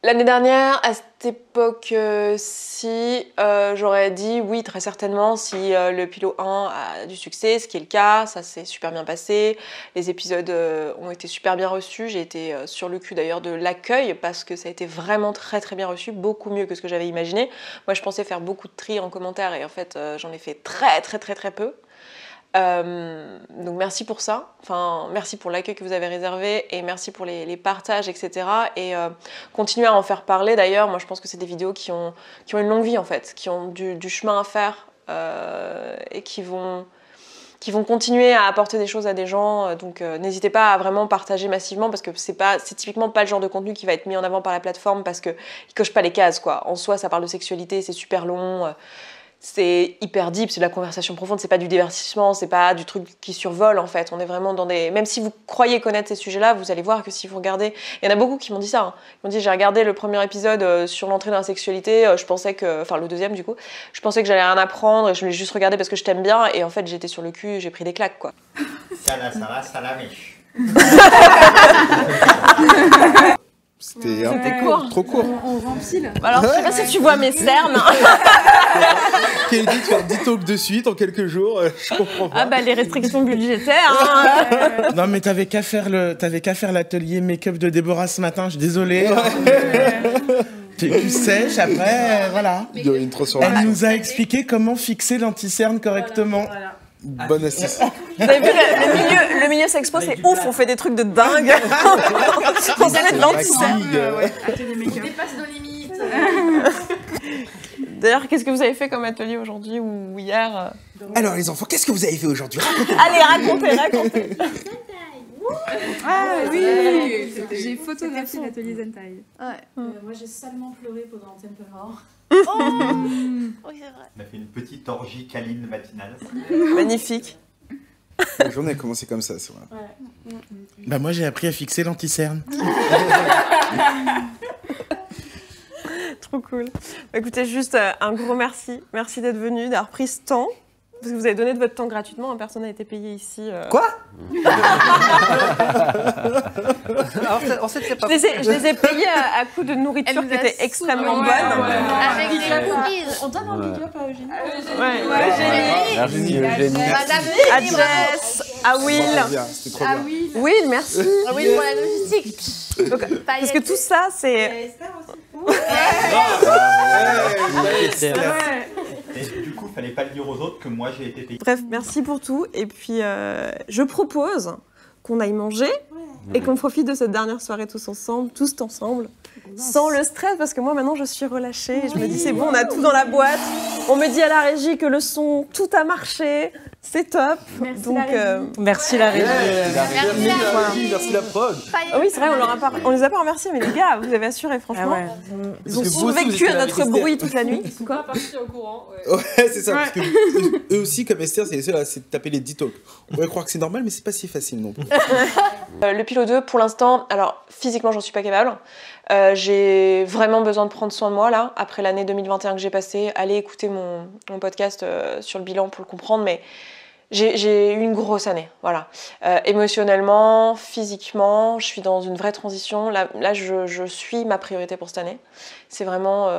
I: L'année dernière, à cette époque-ci, j'aurais dit oui, très certainement, si le pilote 1 a du succès, ce qui est le cas, ça s'est super bien passé, les épisodes ont été super bien reçus, j'ai été sur le cul d'ailleurs de l'accueil, parce que ça a été vraiment très très bien reçu, beaucoup mieux que ce que j'avais imaginé. Moi je pensais faire beaucoup de tri en commentaire, et en fait j'en ai fait très très très très peu. Donc merci pour ça, enfin merci pour l'accueil que vous avez réservé, et merci pour les partages, etc. Et continuez à en faire parler. D'ailleurs, moi je pense que c'est des vidéos qui ont une longue vie en fait, qui ont du chemin à faire, et qui vont continuer à apporter des choses à des gens. Donc n'hésitez pas à vraiment partager massivement, parce que c'est typiquement pas le genre de contenu qui va être mis en avant par la plateforme, parce qu'il coche pas les cases, quoi. En soi, ça parle de sexualité, c'est super long. C'est hyper deep, c'est de la conversation profonde, c'est pas du divertissement, c'est pas du truc qui survole en fait. On est vraiment dans des... Même si vous croyez connaître ces sujets-là, vous allez voir que si vous regardez... Il y en a beaucoup qui m'ont dit ça. Hein. Ils m'ont dit, j'ai regardé le premier épisode sur l'entrée dans la sexualité, je pensais que... Enfin, le deuxième du coup. Je pensais que j'allais rien apprendre et je l'ai juste regardé parce que je t'aime bien. Et en fait, j'étais sur le cul, j'ai pris des claques, quoi.
J: C'était
I: court.
J: Trop court.
I: On rempile. Alors, je sais pas si tu vois mes cernes.
J: Kelly dit de faire 10 talks de suite en quelques jours, je comprends pas.
I: Ah bah les restrictions budgétaires. Hein.
J: Non mais t'avais qu'à faire l'atelier make-up de Déborah ce matin, je suis désolé. T'es plus sèche après, voilà. Il y a une transformation. Elle nous a expliqué comment fixer l'anti-cerne correctement. Voilà. Bonne astuce.
I: Vous avez vu, le milieu Sexpo, c'est ouf, on fait des trucs de dingue. On se met de l'anti-cerne.
M: On dépasse nos limites.
I: D'ailleurs, qu'est-ce que vous avez fait comme atelier aujourd'hui ou hier?
J: Alors les enfants, qu'est-ce que vous avez fait aujourd'hui?
I: Allez, racontez.
C: Ah oui, j'ai photographié l'atelier Zentai.
M: Moi j'ai salement pleuré pendant Temple Mort.
I: Oui, c'est vrai.
Q: On a fait une petite orgie câline matinale.
I: Magnifique.
J: La journée a commencé comme ça, c'est vrai. Ouais. Bah moi j'ai appris à fixer l'anti-cerne.
G: Trop cool. Écoutez, juste un gros merci. Merci d'être venu, d'avoir pris ce temps. Parce que vous avez donné de votre temps gratuitement, hein, personne n'a été payé ici.
F: Quoi?
G: Alors, je les ai payés à coup de nourriture qui était extrêmement bonne.
S: Avec des cookies.
R: On donne un big up à Eugénie.
F: Merci Eugénie.
G: À Jess, à Will.
F: C'était trop bien.
G: Will, merci.
S: À Will pour la logistique.
G: Donc, parce que tout ça, c'est...
D: Et du coup, fallait pas le dire aux autres que moi j'ai été payé.
G: Bref, merci pour tout. Et puis, je propose qu'on aille manger et qu'on profite de cette dernière soirée tous ensemble, sans le stress, parce que moi maintenant je suis relâchée. Je me dis c'est bon, on a tout dans la boîte. On me dit à la régie que le son, tout a marché, c'est top. Merci la régie.
F: Merci la prod.
G: Ah oui, c'est vrai, on les a pas remerciés, mais les gars, vous avez assuré, franchement. Ils ont survécu à notre bruit toute la nuit.
E: Ils sont pas partis au courant.
F: Ouais, c'est ça, parce que eux aussi, comme Esther, c'est les seuls à se taper les 10 talks. On pourrait croire que c'est normal, mais c'est pas si facile non plus.
I: Le Pilot 2, pour l'instant, alors physiquement, j'en suis pas capable. J'ai vraiment besoin de prendre soin de moi là, après l'année 2021 que j'ai passée. Allez écouter mon podcast sur le bilan pour le comprendre, mais j'ai eu une grosse année, voilà. Émotionnellement, physiquement, je suis dans une vraie transition. Là je suis ma priorité pour cette année. C'est vraiment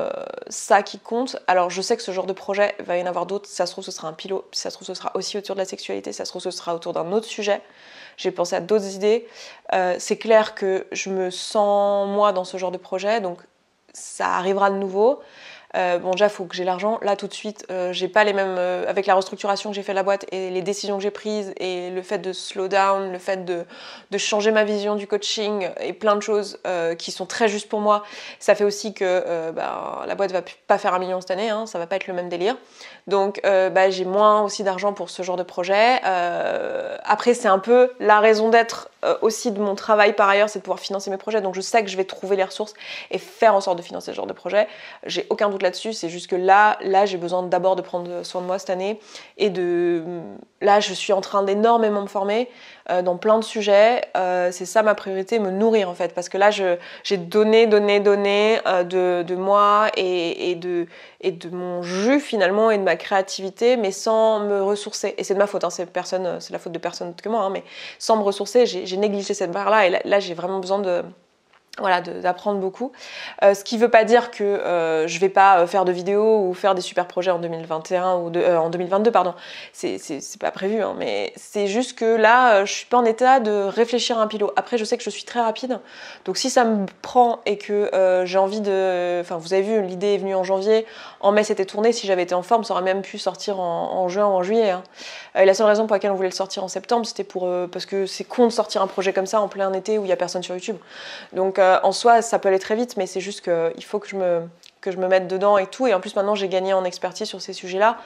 I: ça qui compte. Alors je sais que ce genre de projet, il va y en avoir d'autres. Si ça se trouve, ce sera un pilot. Si ça se trouve, ce sera aussi autour de la sexualité. Si ça se trouve, ce sera autour d'un autre sujet. J'ai pensé à d'autres idées. C'est clair que je me sens, moi, dans ce genre de projet. Donc ça arrivera de nouveau. Bon, déjà, il faut que j'ai l'argent. Là, tout de suite, j'ai pas les mêmes... avec la restructuration que j'ai fait de la boîte et les décisions que j'ai prises et le fait de slow down, le fait de changer ma vision du coaching et plein de choses qui sont très justes pour moi, ça fait aussi que la boîte va pas faire 1 million cette année, hein, ça va pas être le même délire. Donc, j'ai moins aussi d'argent pour ce genre de projet. Après, c'est un peu la raison d'être aussi de mon travail par ailleurs, c'est de pouvoir financer mes projets. Donc, je sais que je vais trouver les ressources et faire en sorte de financer ce genre de projet. J'ai aucun doute là-dessus. C'est juste que là, j'ai besoin d'abord de prendre soin de moi cette année et là, je suis en train d'énormément me former dans plein de sujets. C'est ça ma priorité, me nourrir en fait, parce que là, j'ai donné de moi et de mon jus finalement et de ma créativité, mais sans me ressourcer. Et c'est de ma faute, hein, c'est la faute de personne d'autre que moi, hein, mais sans me ressourcer, j'ai négligé cette barre-là et là j'ai vraiment besoin d'apprendre beaucoup. Ce qui veut pas dire que je vais pas faire de vidéos ou faire des super projets en 2021 ou en 2022, pardon. C'est pas prévu, hein, mais c'est juste que là, je suis pas en état de réfléchir à un pilot. Après, je sais que je suis très rapide, donc si ça me prend et que j'ai envie de... Enfin, vous avez vu, l'idée est venue en janvier, en mai c'était tourné, si j'avais été en forme, ça aurait même pu sortir en juin ou en juillet. Hein. Et la seule raison pour laquelle on voulait le sortir en septembre, c'était parce que c'est con de sortir un projet comme ça en plein été où il y a personne sur YouTube. Donc en soi, ça peut aller très vite, mais c'est juste qu'il faut que je me mette dedans et tout. Et en plus, maintenant, j'ai gagné en expertise sur ces sujets-là.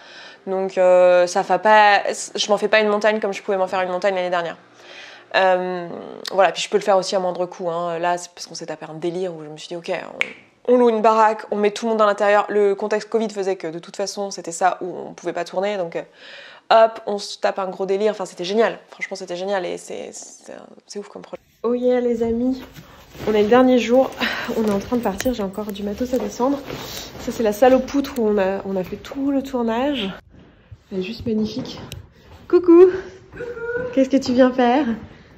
I: Donc, je m'en fais pas une montagne comme je pouvais m'en faire une montagne l'année dernière. Voilà, puis je peux le faire aussi à moindre coût. Hein. Là, c'est parce qu'on s'est tapé un délire où je me suis dit, ok, on loue une baraque, on met tout le monde à l'intérieur. Le contexte Covid faisait que de toute façon, c'était ça où on pouvait pas tourner. Donc, hop, on se tape un gros délire. Enfin, c'était génial. Franchement, c'était génial et c'est ouf comme projet.
G: Oh yeah, les amis. On est le dernier jour, on est en train de partir, j'ai encore du matos à descendre. Ça c'est la salle aux poutres où on a fait tout le tournage. Elle est juste magnifique. Coucou. Qu'est-ce que tu viens faire?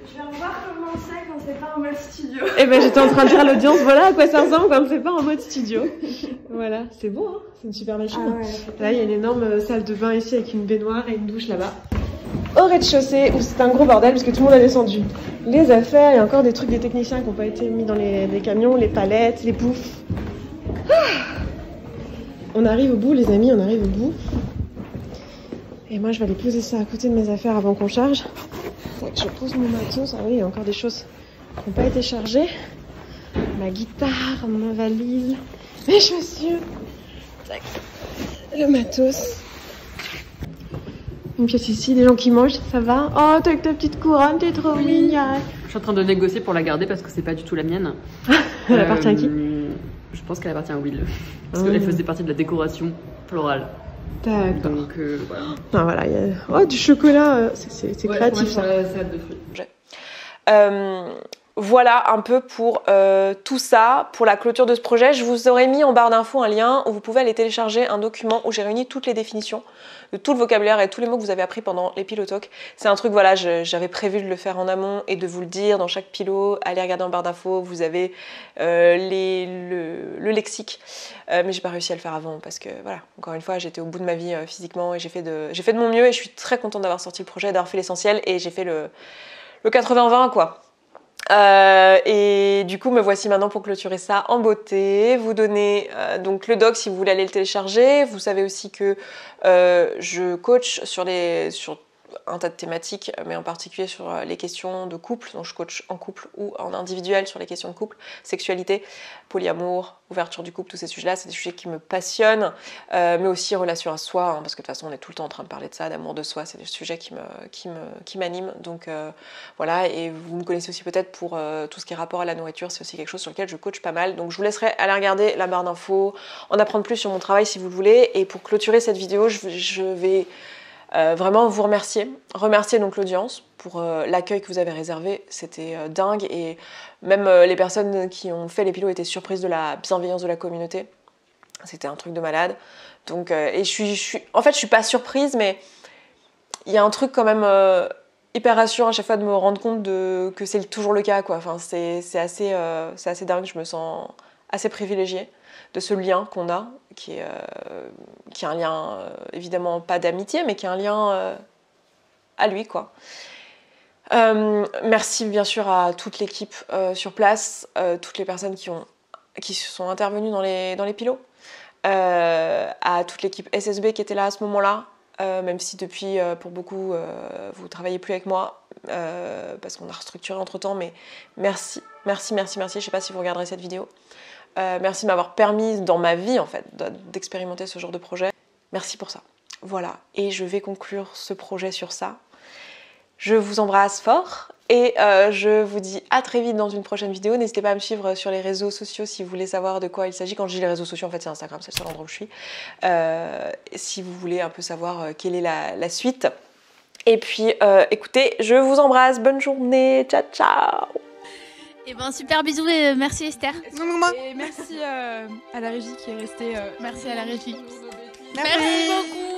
R: Je viens voir comment c'est quand c'est pas en mode studio.
G: Eh ben j'étais en train de dire à l'audience, voilà à quoi ça ressemble quand c'est pas en mode studio. Voilà, c'est beau, hein, c'est une super machine. Ah ouais, là il y a une énorme salle de bain ici avec une baignoire et une douche là-bas. Au rez-de-chaussée où c'est un gros bordel parce que tout le monde a descendu les affaires, il y a encore des trucs des techniciens qui n'ont pas été mis dans les camions, les palettes, les poufs. On arrive au bout les amis, on arrive au bout. Et moi je vais aller poser ça à côté de mes affaires avant qu'on charge. Ouais, je pose mon matos, ah oui il y a encore des choses qui n'ont pas été chargées. Ma guitare, ma valise, mes chaussures, tac. Le matos. Une pièce ici, des gens qui mangent, ça va? Oh, t'as avec ta petite couronne, t'es trop mignonne.
T: Je suis en train de négocier pour la garder parce que c'est pas du tout la mienne.
G: Elle appartient à qui?
T: Je pense qu'elle appartient à Will. Parce qu'elle faisait partie de la décoration florale.
G: D'accord.
T: Donc voilà.
G: Ah, voilà, il y a du chocolat, c'est créatif.
T: Ouais, ça. Salade de fruits.
I: voilà un peu pour tout ça, pour la clôture de ce projet. Je vous aurais mis en barre d'infos un lien où vous pouvez aller télécharger un document où j'ai réuni toutes les définitions de tout le vocabulaire et tous les mots que vous avez appris pendant les pilotalks. C'est un truc, voilà, j'avais prévu de le faire en amont et de vous le dire dans chaque pilot. Allez regarder en barre d'infos, vous avez le lexique. Mais j'ai pas réussi à le faire avant parce que, voilà, encore une fois, j'étais au bout de ma vie physiquement et j'ai fait de mon mieux et je suis très contente d'avoir sorti le projet, d'avoir fait l'essentiel et j'ai fait le 80-20, quoi. Et du coup me voici maintenant pour clôturer ça en beauté, vous donner donc le doc si vous voulez aller le télécharger. Vous savez aussi que je coach sur un tas de thématiques, mais en particulier sur les questions de couple. Donc je coach en couple ou en individuel sur les questions de couple, sexualité, polyamour, ouverture du couple, tous ces sujets-là, c'est des sujets qui me passionnent, mais aussi relation à soi, hein, parce que de toute façon on est tout le temps en train de parler de ça, d'amour de soi, c'est des sujets qui m'animent. Donc voilà, et vous me connaissez aussi peut-être pour tout ce qui est rapport à la nourriture, c'est aussi quelque chose sur lequel je coach pas mal. Donc je vous laisserai aller regarder la barre d'infos, en apprendre plus sur mon travail si vous le voulez. Et pour clôturer cette vidéo, je vais vraiment vous remercier donc l'audience pour l'accueil que vous avez réservé, c'était dingue et même les personnes qui ont fait les pilots étaient surprises de la bienveillance de la communauté, c'était un truc de malade. Donc et en fait je suis pas surprise, mais il y a un truc quand même hyper rassurant à chaque fois de me rendre compte que c'est toujours le cas, quoi. Enfin c'est assez dingue, je me sens assez privilégiée de ce lien qu'on a, qui est un lien évidemment pas d'amitié, mais qui est un lien à lui, quoi. Merci bien sûr à toute l'équipe sur place, toutes les personnes qui sont intervenues dans les pilots, à toute l'équipe SSB qui était là à ce moment-là, même si depuis pour beaucoup vous travaillez plus avec moi parce qu'on a restructuré entre temps, mais merci, je sais pas si vous regarderez cette vidéo. Merci de m'avoir permis dans ma vie en fait d'expérimenter ce genre de projet. Merci pour ça. Voilà, et je vais conclure ce projet sur ça. Je vous embrasse fort et je vous dis à très vite dans une prochaine vidéo. N'hésitez pas à me suivre sur les réseaux sociaux si vous voulez savoir de quoi il s'agit. Quand je dis les réseaux sociaux, en fait c'est Instagram, c'est le seul endroit où je suis. Si vous voulez un peu savoir quelle est la suite. Et puis écoutez, je vous embrasse, bonne journée, ciao ciao.
S: Et ben super bisous et merci Esther.
B: Et merci à la régie qui est restée.
S: Merci à la régie.
B: Merci
S: beaucoup.